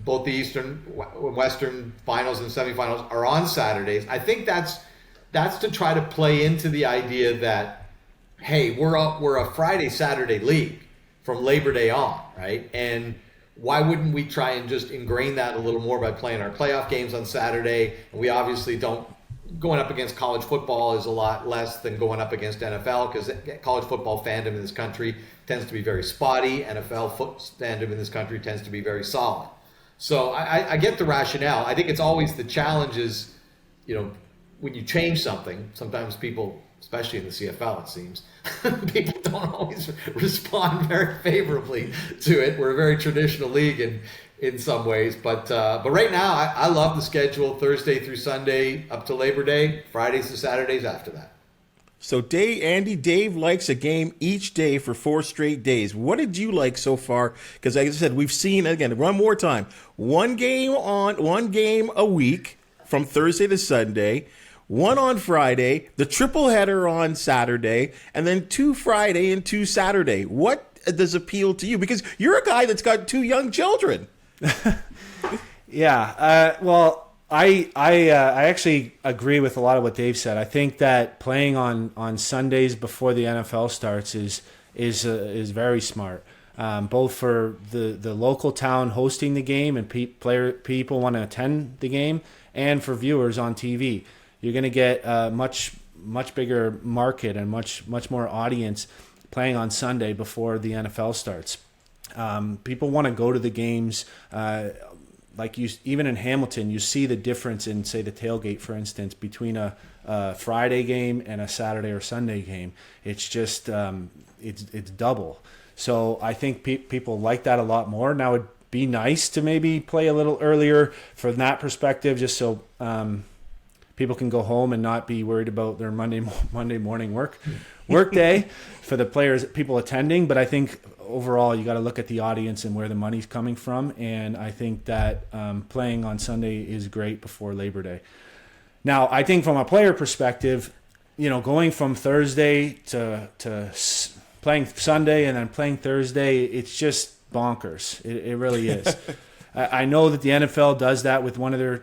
both the Eastern and Western finals and semifinals are on Saturdays. I think that's to try to play into the idea that, hey, we're a Friday, Saturday league from Labor Day on, right? And why wouldn't we try and just ingrain that a little more by playing our playoff games on Saturday? And we obviously don't. Going up against college football is a lot less than going up against NFL, because college football fandom in this country tends to be very spotty. NFL fandom in this country tends to be very solid. So I get the rationale. I think it's always the challenge is, when you change something, sometimes people, especially in the CFL, it seems, people don't always respond very favorably to it. We're a very traditional league in some ways, but right now I love the schedule Thursday through Sunday up to Labor Day, Fridays to Saturdays after that. So Dave likes a game each day for 4 straight days. What did you like so far? Because like I said, we've seen, again, one more time, one game a week from Thursday to Sunday, one on Friday, the triple header on Saturday, and then 2 Friday and 2 Saturday. What does appeal to you? Because you're a guy that's got 2 young children. Yeah. Well, I actually agree with a lot of what Dave said. I think that playing on Sundays before the NFL starts is very smart. Both for the local town hosting the game and people want to attend the game, and for viewers on TV. You're going to get a much bigger market and much more audience playing on Sunday before the NFL starts. People want to go to the games. Even in Hamilton, you see the difference in, say, the tailgate, for instance, between a Friday game and a Saturday or Sunday game. It's just it's double. So I think people like that a lot more. Now, it'd be nice to maybe play a little earlier from that perspective, just so people can go home and not be worried about their Monday morning work day for the people attending. But I think overall you got to look at the audience and where the money's coming from, and I think that playing on Sunday is great before Labor Day. Now, I think from a player perspective, going from Thursday to playing Sunday and then playing Thursday, it's just bonkers. It really is. I know that the NFL does that with one of their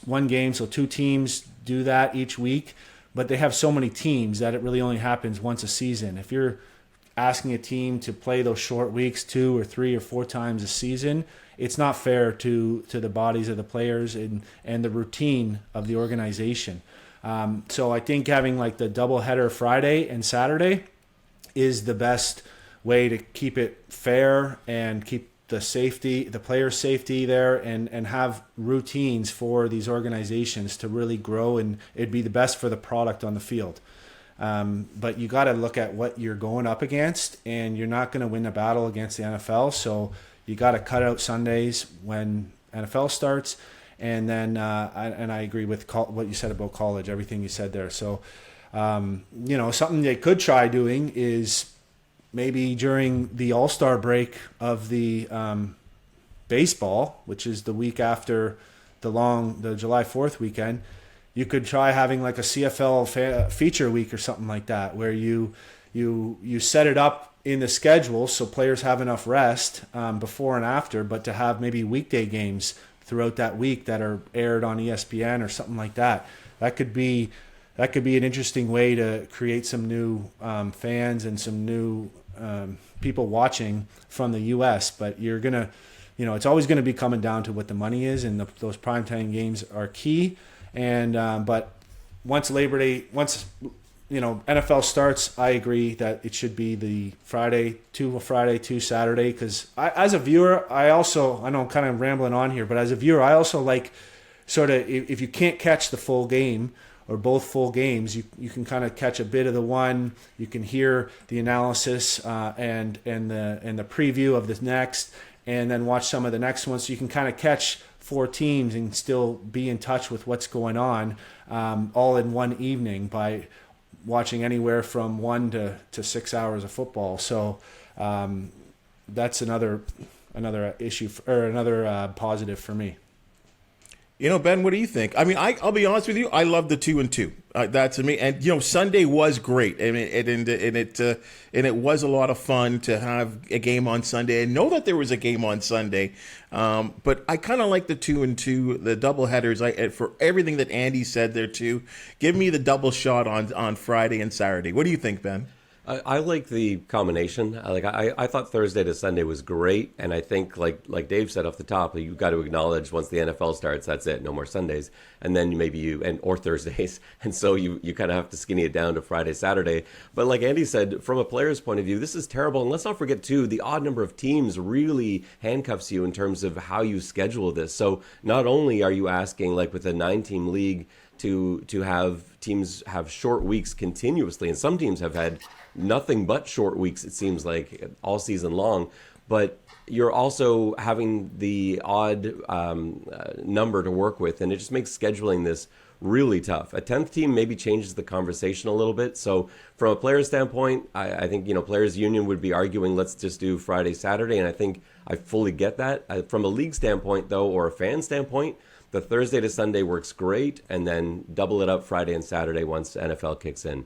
one game, so 2 teams do that each week, but they have so many teams that it really only happens once a season. If you're asking a team to play those short weeks 2 or 3 or 4 times a season, it's not fair to the bodies of the players and the routine of the organization. So I think having like the doubleheader Friday and Saturday is the best way to keep it fair and keep the player safety there, and have routines for these organizations to really grow, and it'd be the best for the product on the field. But you got to look at what you're going up against, and you're not going to win a battle against the NFL. So you got to cut out Sundays when NFL starts. And then, I agree with what you said about college, everything you said there. So, something they could try doing is maybe during the All-Star break of the baseball, which is the week after the July 4th weekend, you could try having like a CFL feature week or something like that, where you set it up in the schedule so players have enough rest before and after, but to have maybe weekday games throughout that week that are aired on ESPN or something like that. That could be an interesting way to create some new fans and some new people watching from the U.S. But you're gonna, it's always gonna be coming down to what the money is, and those primetime games are key. And but once Labor Day, NFL starts, I agree that it should be the Friday, 2 Saturday. Because as a viewer, I know I'm kind of rambling on here, but as a viewer, I also like sort of, if you can't catch the full game or both full games, you can kind of catch a bit of the one. You can hear the analysis and the preview of the next, and then watch some of the next ones. So you can kind of catch 4 teams and still be in touch with what's going on, all in one evening by watching anywhere from 1 to 6 hours of football. So that's another issue or another positive for me. Ben, what do you think? I mean, I'll be honest with you. I love the 2 and 2. That's me. And Sunday was great. I mean, it was a lot of fun to have a game on Sunday. I know that there was a game on Sunday, but I kind of like the 2 and 2, the double headers. For everything that Andy said there too. Give me the double shot on Friday and Saturday. What do you think, Ben? I like the combination. I thought Thursday to Sunday was great, and I think like Dave said off the top, you've got to acknowledge once the NFL starts, that's it, no more Sundays, and then maybe or Thursdays, and so you kind of have to skinny it down to Friday, Saturday. But like Andy said, from a player's point of view, this is terrible, and let's not forget too, the odd number of teams really handcuffs you in terms of how you schedule this. So not only are you asking, like with a 9-team league, to have teams have short weeks continuously, and some teams have had nothing but short weeks, it seems like, all season long, but you're also having the odd number to work with, and it just makes scheduling this really tough. A 10th team maybe changes the conversation a little bit. So from a player standpoint, I think, players union would be arguing, let's just do Friday, Saturday. And I think I fully get that. From a league standpoint, though, or a fan standpoint, the Thursday to Sunday works great. And then double it up Friday and Saturday once NFL kicks in.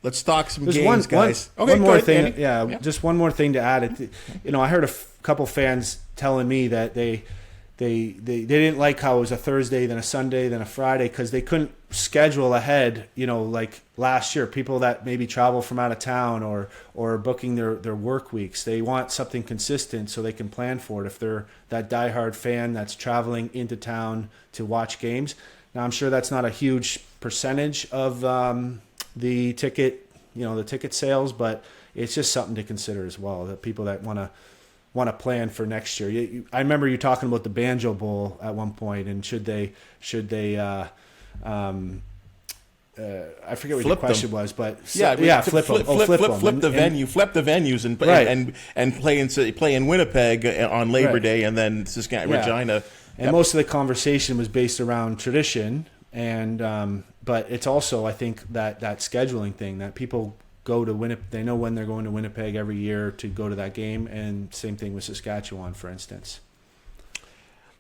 Let's talk some There's games, guys. One more thing. Andy. Yeah, just one more thing to add. I heard a couple fans telling me that they didn't like how it was a Thursday, then a Sunday, then a Friday, because they couldn't schedule ahead, like last year. People that maybe travel from out of town or booking their work weeks, they want something consistent so they can plan for it if they're that diehard fan that's traveling into town to watch games. Now, I'm sure that's not a huge percentage of the ticket sales, but it's just something to consider as well, that people that want to plan for next year. I remember you talking about the Banjo Bowl at one point, and should they I forget what your question was, but flip the venues and play in Winnipeg on Labor Day, and then Regina. And most of the conversation was based around tradition, and but it's also, I think, that scheduling thing that people go to Winnipeg. They know when they're going to Winnipeg every year to go to that game, and same thing with Saskatchewan, for instance.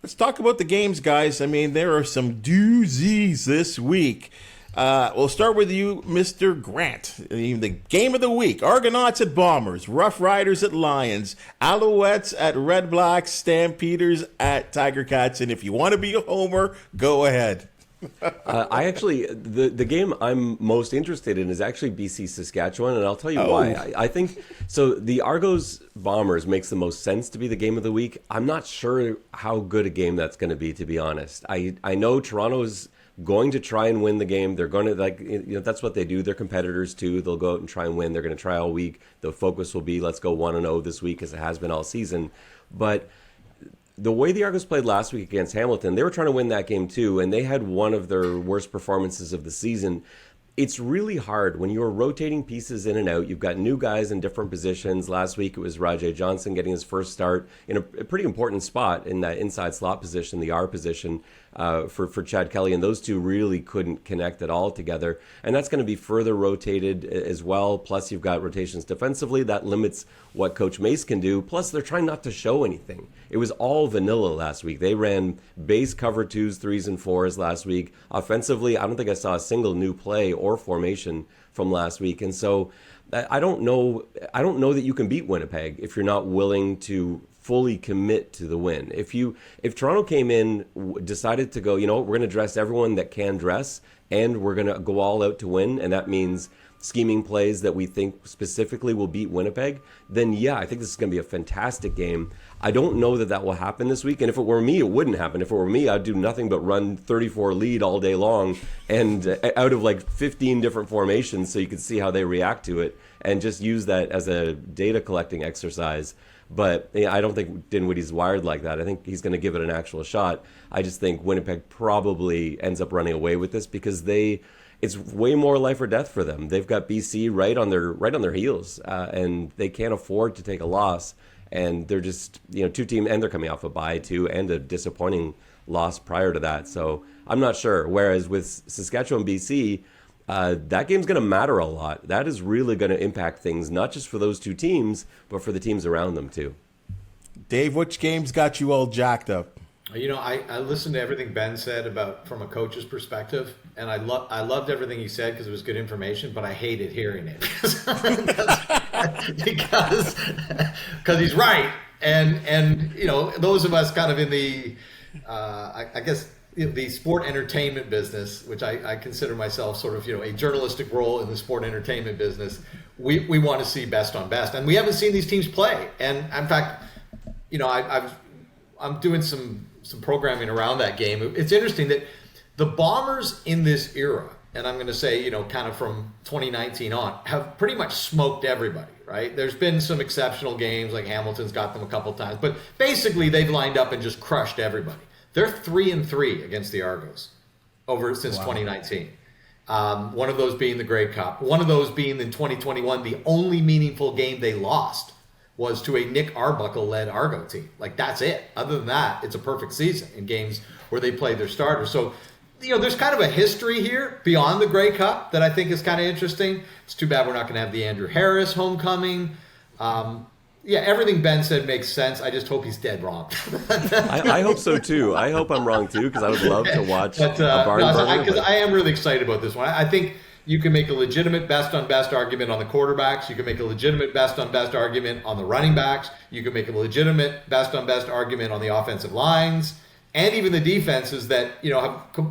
Let's talk about the games, guys. I mean, there are some doozies this week. We'll start with you, Mr. Grant. The game of the week: Argonauts at Bombers, Roughriders at Lions, Alouettes at Red Blacks, Stampeders at Tiger Cats. And if you want to be a homer, go ahead. I actually, the game I'm most interested in is actually BC Saskatchewan, and I'll tell you why. I think, so the Argos Bombers makes the most sense to be the game of the week. I'm not sure how good a game that's going to be, to be honest. I know Toronto's going to try and win the game. They're going to, that's what they do. They're competitors too. They'll go out and try and win. They're going to try all week. The focus will be, let's go 1-0 this week, as it has been all season. But the way the Argos played last week against Hamilton, they were trying to win that game too, and they had one of their worst performances of the season. It's really hard when you're rotating pieces in and out. You've got new guys in different positions. Last week it was Rajay Johnson getting his first start in a pretty important spot in that inside slot position, the R position, for Chad Kelly, and those two really couldn't connect at all together. And that's going to be further rotated as well. Plus, you've got rotations defensively. That limits what Coach Mace can do. Plus, they're trying not to show anything. It was all vanilla last week. They ran base cover 2s, 3s, and 4s last week. Offensively, I don't think I saw a single new play or formation from last week. And so I don't know that you can beat Winnipeg if you're not willing to fully commit to the win. If Toronto came in, decided to go, we're going to dress everyone that can dress, and we're going to go all out to win, and that means scheming plays that we think specifically will beat Winnipeg, then yeah, I think this is going to be a fantastic game. I don't know that will happen this week, and if it were me, it wouldn't happen. If it were me, I'd do nothing but run 34 lead all day long, and out of like 15 different formations, so you could see how they react to it, and just use that as a data collecting exercise. But I don't think Dinwiddie's wired like that. I think he's going to give it an actual shot. I just think Winnipeg probably ends up running away with this because it's way more life or death for them. They've got BC right on their heels, and they can't afford to take a loss. And they're just two teams, and they're coming off a bye too, and a disappointing loss prior to that. So I'm not sure. Whereas with Saskatchewan, BC, that game's going to matter a lot. That is really going to impact things, not just for those two teams, but for the teams around them too. Dave, which games got you all jacked up? I listened to everything Ben said about from a coach's perspective, and I loved everything he said because it was good information, but I hated hearing it because he's right, and those of us kind of in the I guess the sport entertainment business, which I consider myself sort of a journalistic role in the sport entertainment business, we want to see best on best, and we haven't seen these teams play, and in fact, I'm doing some programming around that game. It's interesting that the Bombers in this era, and I'm going to say, kind of from 2019 on, have pretty much smoked everybody, right? There's been some exceptional games, like Hamilton's got them a couple times, but basically they've lined up and just crushed everybody. They're 3-3 against the Argos since 2019. One of those being the Grey Cup. One of those being in 2021, the only meaningful game they lost was to a Nick Arbuckle-led Argo team. Like, that's it. Other than that, it's a perfect season in games where they play their starters. So there's kind of a history here beyond the Grey Cup that I think is kind of interesting. It's too bad we're not going to have the Andrew Harris homecoming. Everything Ben said makes sense. I just hope he's dead wrong. I hope so too. I hope I'm wrong too, because I would love to watch a barn burner. Because I am really excited about this one. I think you can make a legitimate best on best argument on the quarterbacks. You can make a legitimate best on best argument on the running backs. You can make a legitimate best on best argument on the offensive lines, and even the defenses that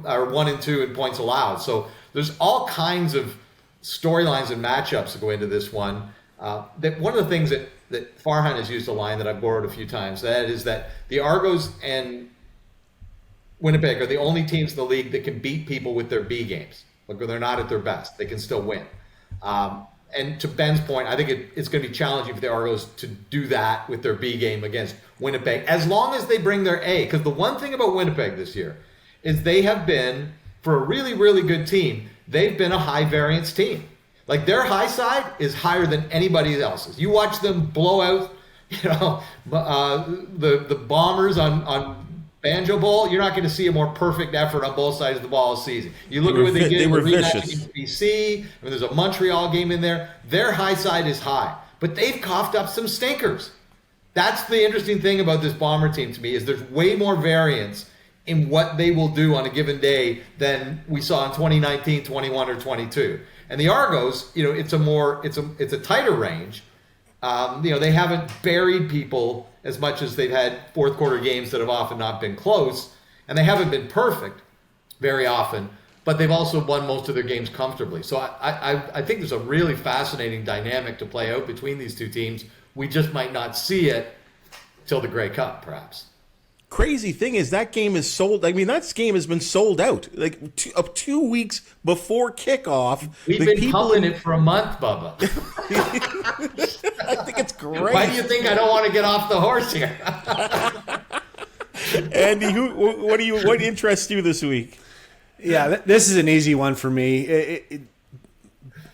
are 1 and 2 in points allowed. So there's all kinds of storylines and matchups that go into this one. That one of the things that Farhan has used a line that I've borrowed a few times. That is that the Argos and Winnipeg are the only teams in the league that can beat people with their B games. Like when they're not at their best, they can still win. And to Ben's point, I think it's going to be challenging for the Argos to do that with their B game against Winnipeg, as long as they bring their A. Because the one thing about Winnipeg this year is they have been, for a really, really good team, they've been a high variance team. Like their high side is higher than anybody else's. You watch them blow out, the Bombers on Banjo Bowl. You're not going to see a more perfect effort on both sides of the ball this season. You look at what they did in the rematch against BC. I mean, there's a Montreal game in there. Their high side is high, but they've coughed up some stinkers. That's the interesting thing about this Bomber team to me is there's way more variance in what they will do on a given day than we saw in 2019, 21, or 22. And the Argos, it's a tighter range. They haven't buried people as much as they've had fourth quarter games that have often not been close, and they haven't been perfect very often, but they've also won most of their games comfortably. So I think there's a really fascinating dynamic to play out between these two teams. We just might not see it till the Grey Cup, perhaps. Crazy thing is that game is sold. I mean, that game has been sold out like 2 weeks before kickoff. We've been pumping it for a month, Bubba. I think it's great. Why do you think I don't want to get off the horse here? Andy, what interests you this week? Yeah, this is an easy one for me.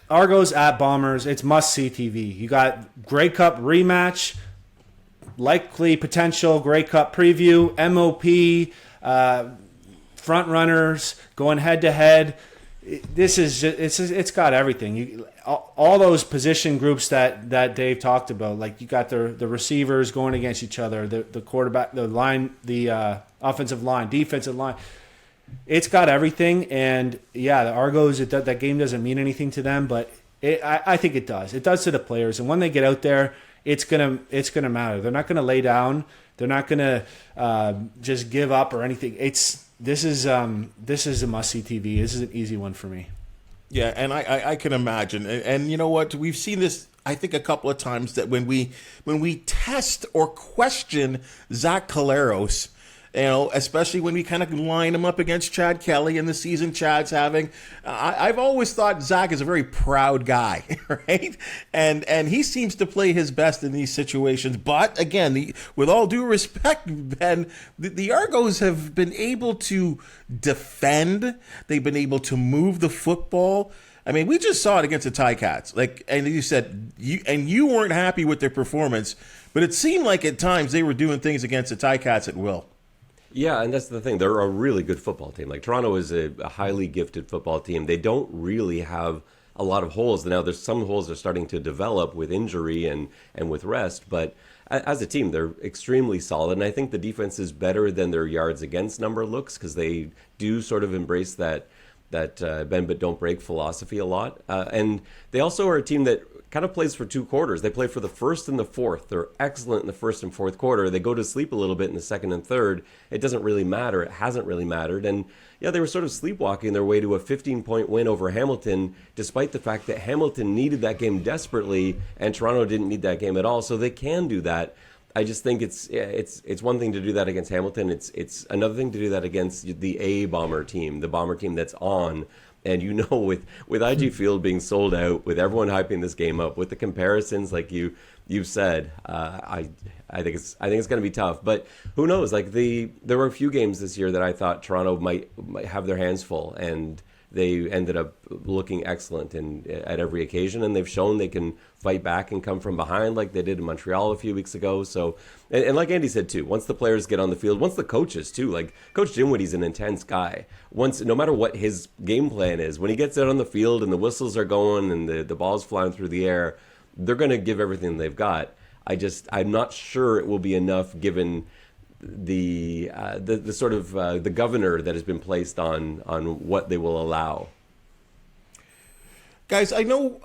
Argos at Bombers. It's must-see TV. You got Grey Cup rematch. Likely potential Grey Cup preview, MOP, front runners going head to head. It's got everything. All those position groups that Dave talked about. Like you got the receivers going against each other, the quarterback, the line, the offensive line, defensive line. It's got everything, and yeah, the Argos. That game doesn't mean anything to them, but I think it does. It does to the players, and when they get out there. It's gonna matter. They're not gonna lay down. They're not gonna just give up or anything. This is a must-see TV. This is an easy one for me. Yeah, and I can imagine. And you know what? We've seen this, I think, a couple of times that when we test or question Zach Collaros, especially when we kind of line him up against Chad Kelly and the season Chad's having. I've always thought Zach is a very proud guy, right? And he seems to play his best in these situations. But again, with all due respect, Ben, the Argos have been able to defend. They've been able to move the football. I mean, we just saw it against the Ticats. And you said you weren't happy with their performance, but it seemed like at times they were doing things against the Ticats at will. Yeah, and that's the thing. They're a really good football team. Like Toronto is a highly gifted football team. They don't really have a lot of holes. Now, there's some holes they're starting to develop with injury and with rest, but as a team, they're extremely solid. And I think the defense is better than their yards against number looks because they do sort of embrace that bend but don't break philosophy a lot. And they also are a team that kind of plays for two quarters. They play for the first and the fourth. They're excellent in the first and fourth quarter. They go to sleep a little bit in the second and third. It doesn't really matter. It hasn't really mattered. And yeah, they were sort of sleepwalking their way to a 15-point win over Hamilton, despite the fact that Hamilton needed that game desperately and Toronto didn't need that game at all. So they can do that. I just think it's one thing to do that against Hamilton. It's another thing to do that against the A Bomber team, the Bomber team that's on. And with IG Field being sold out, with everyone hyping this game up, with the comparisons like you've said, I think it's going to be tough. But who knows? There were a few games this year that I thought Toronto might have their hands full, and they ended up looking excellent at every occasion, and they've shown they can fight back and come from behind like they did in Montreal a few weeks ago. So, and like Andy said too, once the players get on the field, once the coaches too, like Coach Dinwiddie's an intense guy. Once, no matter what his game plan is, when he gets out on the field and the whistles are going and the ball's flying through the air, they're going to give everything they've got. I'm not sure it will be enough given the sort of the governor that has been placed on what they will allow. Guys, I know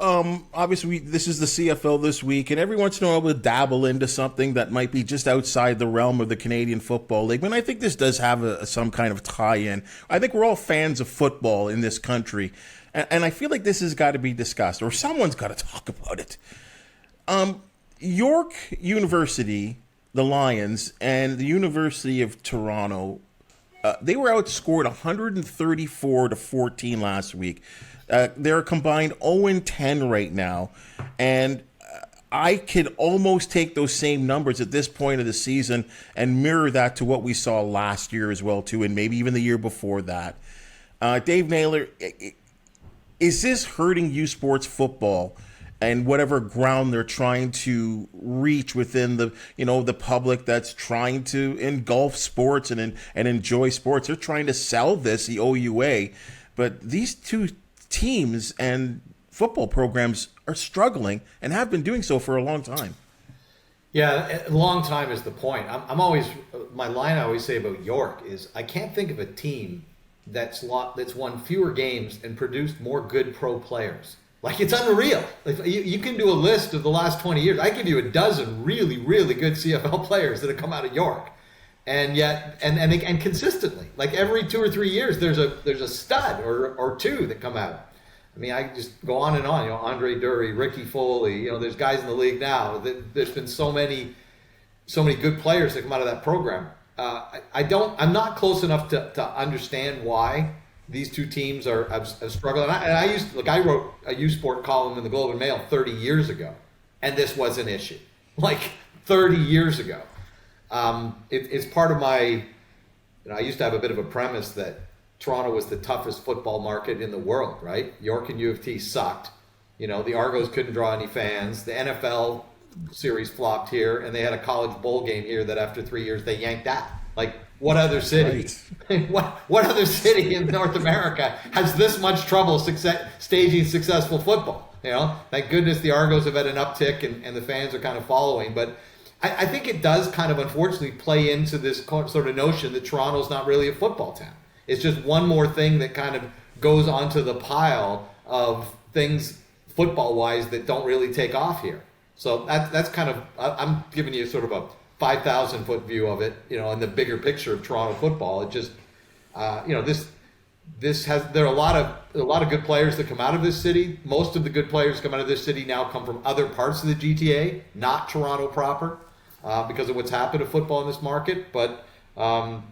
obviously this is the CFL this week, and every once in a while we'll dabble into something that might be just outside the realm of the Canadian Football League. And I think this does have some kind of tie-in. I think we're all fans of football in this country, and I feel like this has got to be discussed, or someone's got to talk about it. York University, the Lions, and the University of Toronto, they were outscored 134-14 last week. They're a combined 0-10 right now, and I could almost take those same numbers at this point of the season and mirror that to what we saw last year as well, too, and maybe even the year before that. Dave Naylor, is this hurting U Sports football and whatever ground they're trying to reach within the public that's trying to engulf sports and enjoy sports? They're trying to sell this, the OUA, but these two teams and football programs are struggling and have been doing so for a long time. Yeah, a long time is the point. My line I always say about York is I can't think of a team that's won fewer games and produced more good pro players. Like, it's unreal. Like, you can do a list of the last 20 years. I give you a dozen really, really good CFL players that have come out of York. And yet, and consistently, like every 2 or 3 years, there's a stud or two that come out. I mean, I just go on and on. Andre Dury, Ricky Foley. There's guys in the league now. There's been so many good players that come out of that program. I'm not close enough to understand why these two teams have struggled. I wrote a U Sport column in the Globe and Mail 30 years ago, and this was an issue. Like 30 years ago. It's part of my, I used to have a bit of a premise that Toronto was the toughest football market in the world, right? York and U of T sucked. The Argos couldn't draw any fans. The NFL series flopped here, and they had a college bowl game here that after 3 years they yanked out. Like, what other city? Right. What other city in North America has this much trouble staging successful football? Thank goodness the Argos have had an uptick and the fans are kind of following, but I think it does kind of unfortunately play into this sort of notion that Toronto's not really a football town. It's just one more thing that kind of goes onto the pile of things football-wise that don't really take off here. So that's kind of, I'm giving you sort of a 5,000-foot view of it, in the bigger picture of Toronto football. It just, there are a lot of good players that come out of this city. Most of the good players come out of this city now come from other parts of the GTA, not Toronto proper. Because of what's happened to football in this market, but I'd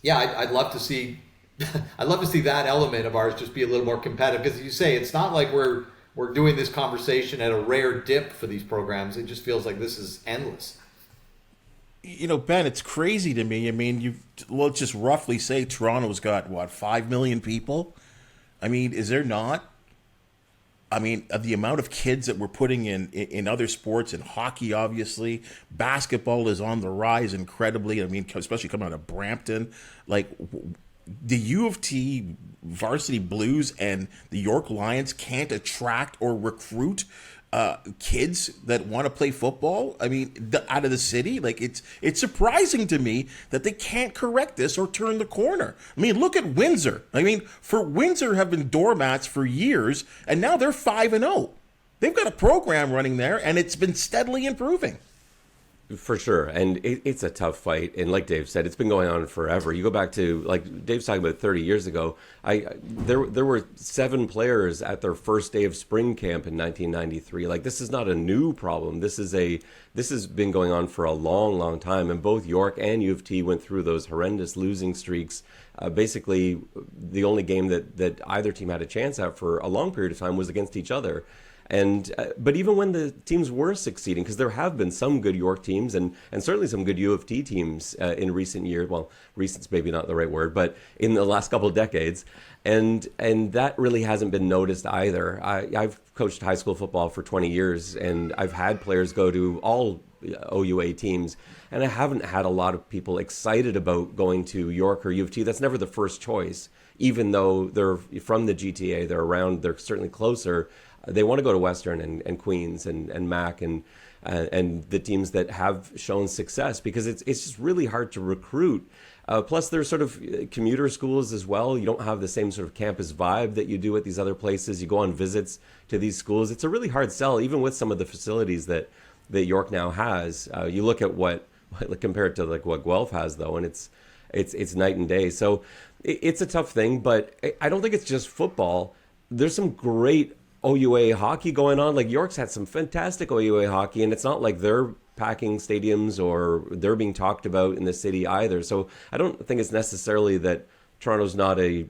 love to see, that element of ours just be a little more competitive. Because as you say, it's not like we're doing this conversation at a rare dip for these programs. It just feels like this is endless. Ben, it's crazy to me. I mean, let's just roughly say Toronto's got 5 million people. I mean, is there not? I mean, the amount of kids that we're putting in other sports, in hockey, obviously, basketball is on the rise incredibly. I mean, especially coming out of Brampton, like the U of T varsity Blues and the York Lions can't attract or recruit kids that want to play football. I mean, out of the city, like it's surprising to me that they can't correct this or turn the corner. I mean, look at Windsor. I mean, Windsor have been doormats for years, and now they're 5-0. They've got a program running there, and it's been steadily improving. For sure. And it's a tough fight. And like Dave said, it's been going on forever. You go back to, like Dave's talking about 30 years ago, there were 7 players at their first day of spring camp in 1993. Like, this is not a new problem. This has been going on for a long, long time. And both York and U of T went through those horrendous losing streaks. Basically, the only game that either team had a chance at for a long period of time was against each other. And but even when the teams were succeeding, because there have been some good York teams and certainly some good U of T teams in recent years. Well, recent's maybe not the right word, but in the last couple of decades, and that really hasn't been noticed either. I've coached high school football for 20 years, and I've had players go to all OUA teams, and I haven't had a lot of people excited about going to York or U of T. That's never the first choice, even though they're from the GTA, they're certainly closer. They want to go to Western and Queens and Mac and the teams that have shown success, because it's just really hard to recruit. Plus, there's sort of commuter schools as well. You don't have the same sort of campus vibe that you do at these other places. You go on visits to these schools. It's a really hard sell, even with some of the facilities that York now has. You look at what compared to like what Guelph has, though, and it's night and day. So it's a tough thing, but I don't think it's just football. There's some great OUA hockey going on. Like York's had some fantastic OUA hockey, and it's not like they're packing stadiums or they're being talked about in the city either. So I don't think it's necessarily that Toronto's not a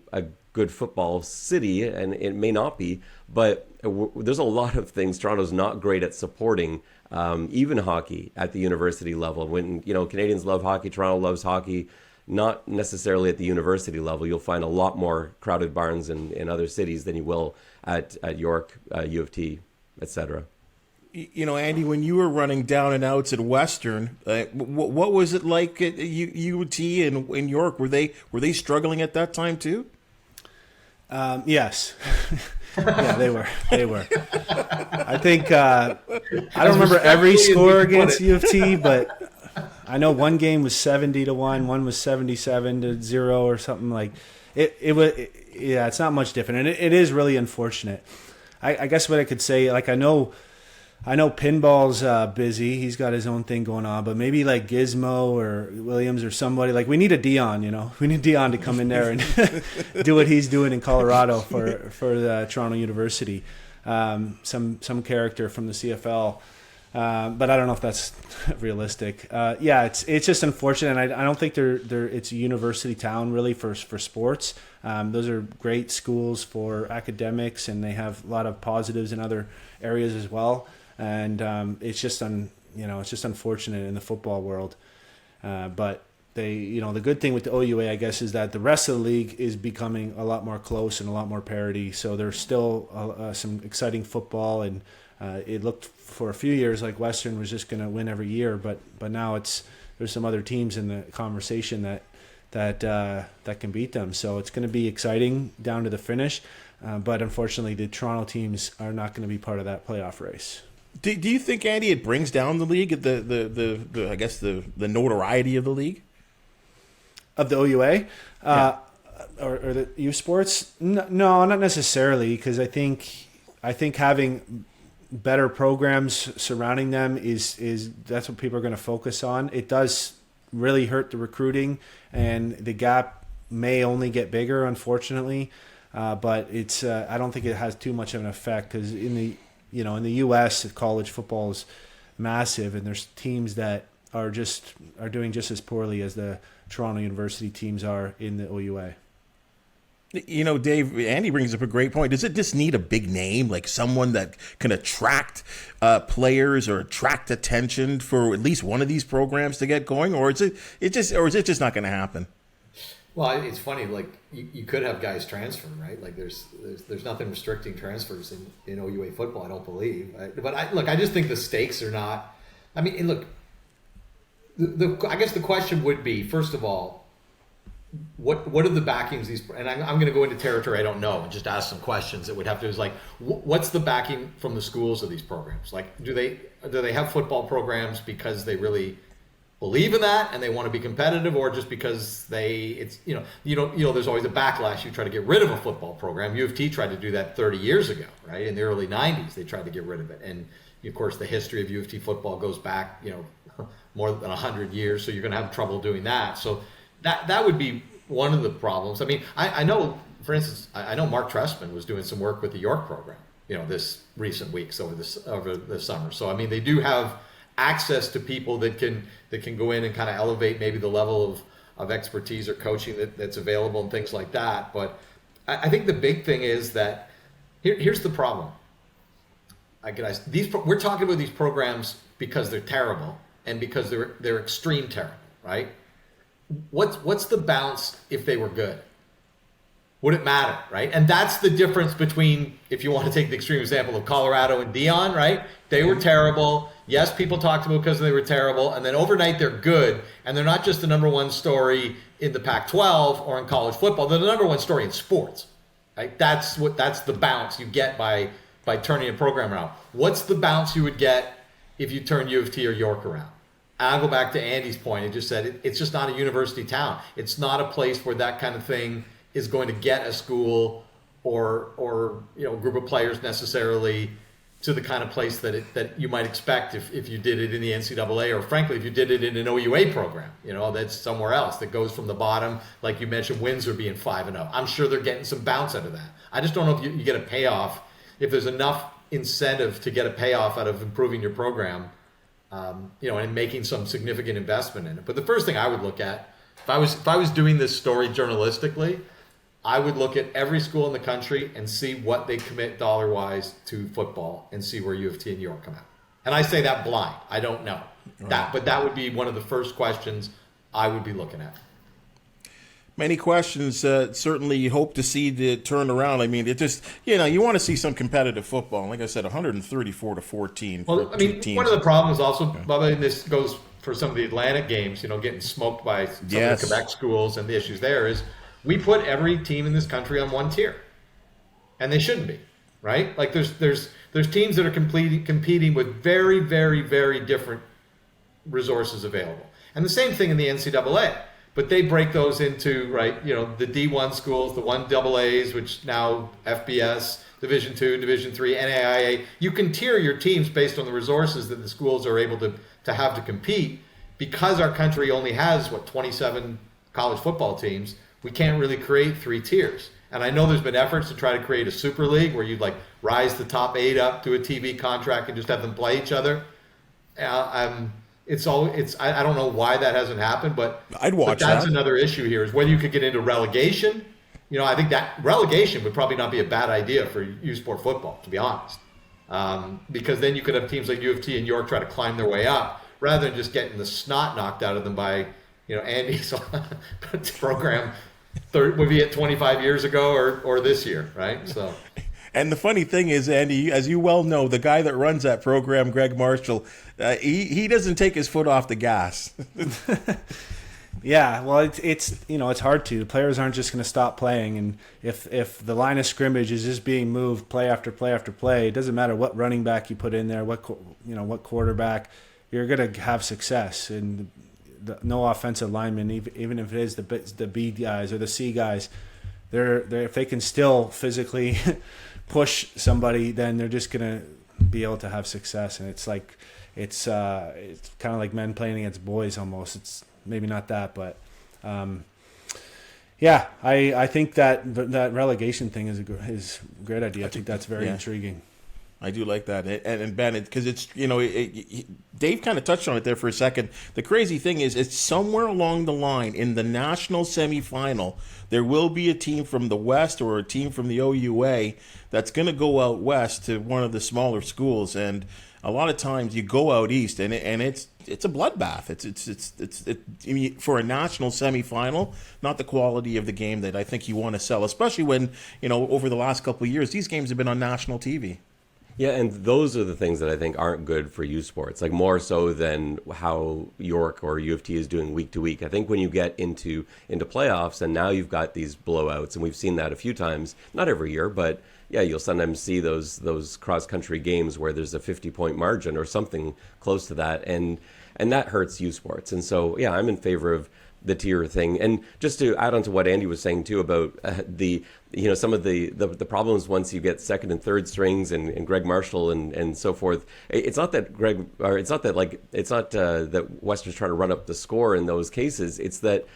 good football city, and it may not be, but there's a lot of things Toronto's not great at supporting, even hockey at the university level. When, Canadians love hockey, Toronto loves hockey, not necessarily at the university level. You'll find a lot more crowded barns in other cities than you will at York, U of T, etc. Andy, when you were running down and outs at Western, what was it like at U of T and in York? Were they struggling at that time too? Yes. Yeah, they were. I think I don't remember every score against U of T, but I know one game was 70-1, one was 77-0 or something like it was. Yeah, it's not much different, and it is really unfortunate. I guess what I could say, like I know Pinball's busy. He's got his own thing going on, but maybe like Gizmo or Williams or somebody, like we need a Dion, we need Dion to come in there and do what he's doing in Colorado for the Toronto University. Some character from the CFL. But I don't know if that's realistic. Yeah, it's just unfortunate. And I don't think it's a university town really for sports. Those are great schools for academics, and they have a lot of positives in other areas as well. And it's just unfortunate in the football world. But the good thing with the OUA, I guess, is that the rest of the league is becoming a lot more close and a lot more parity. So there's still some exciting football, and it looked for a few years like Western was just going to win every year, but now there's some other teams in the conversation that can beat them. So it's going to be exciting down to the finish, but unfortunately the Toronto teams are not going to be part of that playoff race. Do you think, Andy, it brings down the league, the I guess the notoriety of the league? Of the OUA? Yeah. Or the U Sports? No, not necessarily, because I think having better programs surrounding them is that's what people are going to focus on. It does really hurt the recruiting, and the gap may only get bigger, unfortunately. But it's I don't think it has too much of an effect, because in the U.S. college football is massive, and there's teams that are doing just as poorly as the Toronto University teams are in the OUA. Dave, Andy brings up a great point. Does it just need a big name, like someone that can attract players or attract attention for at least one of these programs to get going, or is it just not going to happen? Well, it's funny. Like you could have guys transfer, right? Like there's nothing restricting transfers in OUA football, I don't believe. But I just think the stakes are not. I mean, look. I guess the question would be, first of all, what are the backings these? And I'm going to go into territory I don't know and just ask some questions that would have to is like, what's the backing from the schools of these programs? Like, do they have football programs because they really believe in that and they want to be competitive, or just because there's always a backlash. You try to get rid of a football program. U of T tried to do that 30 years ago, right? In the early 90s, they tried to get rid of it. And of course, the history of U of T football goes back, more than 100 years. So you're going to have trouble doing that. So that would be one of the problems. I mean, I know, for instance, I know Mark Trestman was doing some work with the York program, this recent weeks over the summer. So I mean, they do have access to people that can go in and kind of elevate maybe the level of expertise or coaching that's available and things like that. But I think the big thing is that here's the problem. we're talking about these programs because they're terrible and because they're extreme terrible, right? What's the bounce if they were good? Would it matter, right? And that's the difference between, if you want to take the extreme example of Colorado and Dion, right? They were terrible. Yes, people talked about because they were terrible, and then overnight they're good, and they're not just the number one story in the Pac-12 or in college football. They're the number one story in sports, right? That's the bounce you get by turning a program around. What's the bounce you would get if you turn U of T or York around? And I'll go back to Andy's point. He just said it's just not a university town. It's not a place where that kind of thing is going to get a school or group of players necessarily to the kind of place that you might expect if you did it in the NCAA, or frankly if you did it in an OUA program, that's somewhere else that goes from the bottom, like you mentioned Windsor being 5-0. I'm sure they're getting some bounce out of that. I just don't know if you get a payoff, if there's enough incentive to get a payoff out of improving your program, and making some significant investment in it. But the first thing I would look at, if I was doing this story journalistically, I would look at every school in the country and see what they commit dollar-wise to football and see where U of T and York come out. And I say that blind. I don't know. Right. But that would be one of the first questions I would be looking at. Many questions. Certainly you hope to see the turnaround. I mean, it just, you want to see some competitive football. Like I said, 134-14. Well, I mean, one of the problems also, Bubba, and this goes for some of the Atlantic games, getting smoked by some of the Quebec schools, and the issues there is, we put every team in this country on one tier, and they shouldn't be, right? Like there's teams that are competing with very, very, very different resources available, and the same thing in the NCAA. But they break those into, right, the D1 schools, the 1AAs, which now FBS, Division II, Division III, NAIA. You can tier your teams based on the resources that the schools are able to have to compete. Because our country only has 27 college football teams, we can't really create 3 tiers. And I know there's been efforts to try to create a super league where you'd rise the top 8 up to a TV contract and just have them play each other. I don't know why that hasn't happened, but I'd watch that's that. Another issue here is whether you could get into relegation. I think that relegation would probably not be a bad idea for U Sport football, to be honest, because then you could have teams like U of T and York try to climb their way up rather than just getting the snot knocked out of them by Andy's program. Would be at 25 years ago or this year, right? So. And the funny thing is, Andy, as you well know, the guy that runs that program, Greg Marshall, he doesn't take his foot off the gas. Yeah, well, it's hard to. Players aren't just going to stop playing, and if the line of scrimmage is just being moved play after play after play, it doesn't matter what running back you put in there, what quarterback, you're going to have success. And no offensive lineman, even if it is the B guys or the C guys, they're if they can still physically push somebody, then they're just gonna be able to have success. And it's kind of like men playing against boys almost. It's maybe not that, but I think that relegation thing is a great idea. I think that's very intriguing. I do like that, and Ben, because it's Dave kind of touched on it there for a second. The crazy thing is, it's somewhere along the line in the national semifinal, there will be a team from the West or a team from the OUA that's going to go out west to one of the smaller schools, and a lot of times you go out east, and it's a bloodbath. It's for a national semifinal, not the quality of the game that I think you want to sell, especially when over the last couple of years these games have been on national TV. Yeah, and those are the things that I think aren't good for U Sports, like more so than how York or U of T is doing week to week. I think when you get into playoffs and now you've got these blowouts, and we've seen that a few times, not every year, but yeah, you'll sometimes see those cross-country games where there's a 50-point margin or something close to that, and that hurts U Sports. And so, yeah, I'm in favor of the tier thing. And just to add on to what Andy was saying too about some of the problems once you get second and third strings and Greg Marshall and so forth. It's not that that Western's trying to run up the score in those cases. It's that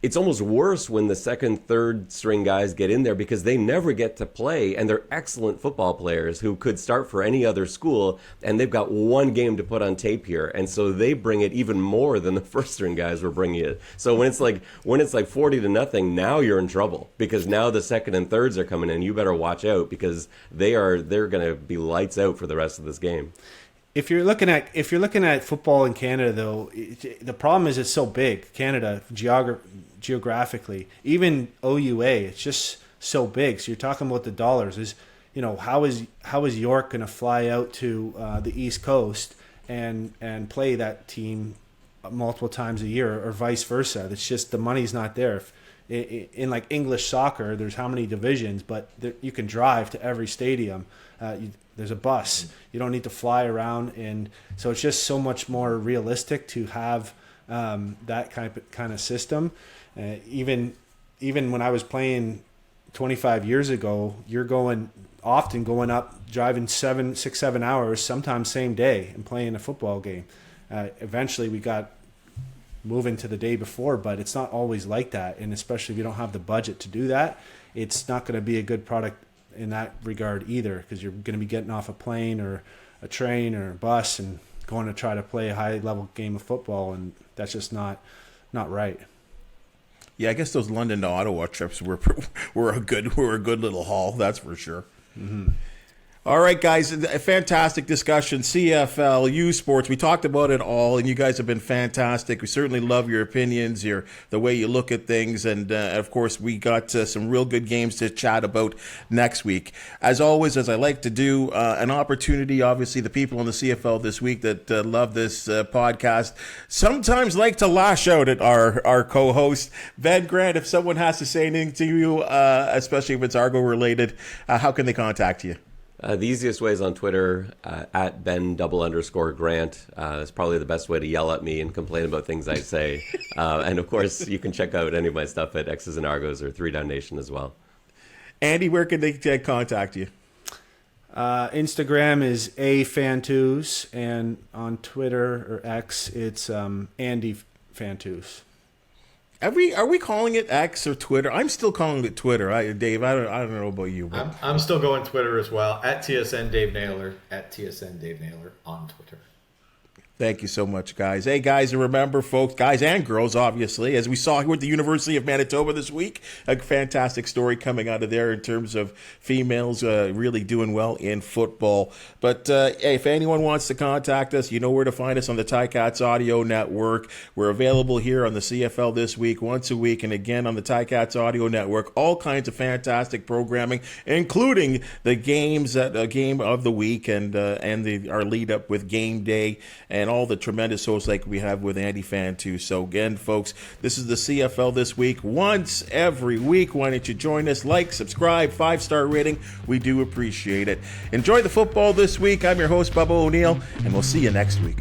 it's almost worse when the second, third string guys get in there because they never get to play, and they're excellent football players who could start for any other school, and they've got one game to put on tape here, and so they bring it even more than the first string guys were bringing it. So when it's like 40-0, now you're in trouble because now the second and thirds are coming in. You better watch out because they're going to be lights out for the rest of this game. If you're looking at football in Canada, though, the problem is it's so big. Canada geographically, even OUA, it's just so big. So you're talking about the dollars. How is York going to fly out to the East Coast and play that team multiple times a year, or vice versa? It's just the money's not there. In like English soccer, there's how many divisions, but you can drive to every stadium. There's a bus. You don't need to fly around, and so it's just so much more realistic to have that kind of system. Even when I was playing 25 years ago, you're often going up, driving 6-7 hours, sometimes same day, and playing a football game. Eventually, we got moving to the day before, but it's not always like that, and especially if you don't have the budget to do that, it's not going to be a good product in that regard either, because you're going to be getting off a plane or a train or a bus and going to try to play a high level game of football, and that's just not right. Yeah, I guess those London to Ottawa trips were a good little haul, that's for sure. Mm-hmm. All right, guys, a fantastic discussion. CFL, U Sports, we talked about it all, and you guys have been fantastic. We certainly love your opinions, the way you look at things, and of course, we got some real good games to chat about next week. As always, as I like to do, an opportunity, obviously, the people in the CFL this week that love this podcast sometimes like to lash out at our co-host. Ben Grant, if someone has to say anything to you, especially if it's Argo related, how can they contact you? The easiest way is on Twitter, at Ben_Grant. It's probably the best way to yell at me and complain about things I say. And of course, you can check out any of my stuff at X's and Argos or 3 Down Nation as well. Andy, where can they contact you? Instagram is Fantuz, and on Twitter or X, it's Andy Fantuz. Are we calling it X or Twitter? I'm still calling it Twitter. Dave, I don't know about you. But I'm still going Twitter as well, at TSN Dave Naylor, at TSN Dave Naylor on Twitter. Thank you so much, guys. Hey, guys, and remember, folks, guys and girls, obviously, as we saw here at the University of Manitoba this week, a fantastic story coming out of there in terms of females really doing well in football. But, hey, if anyone wants to contact us, you know where to find us on the Ticats Audio Network. We're available here on the CFL This Week once a week, and again on the Ticats Audio Network. All kinds of fantastic programming, including the games, game of the week, and our lead up with game day, and all the tremendous hosts like we have with Andy Fantuz. So again, folks, this is the CFL This Week once every week. Why don't you join us? Like, subscribe, 5-star rating. We do appreciate it. Enjoy the football this week. I'm your host, Bubba O'Neil, and we'll see you next week.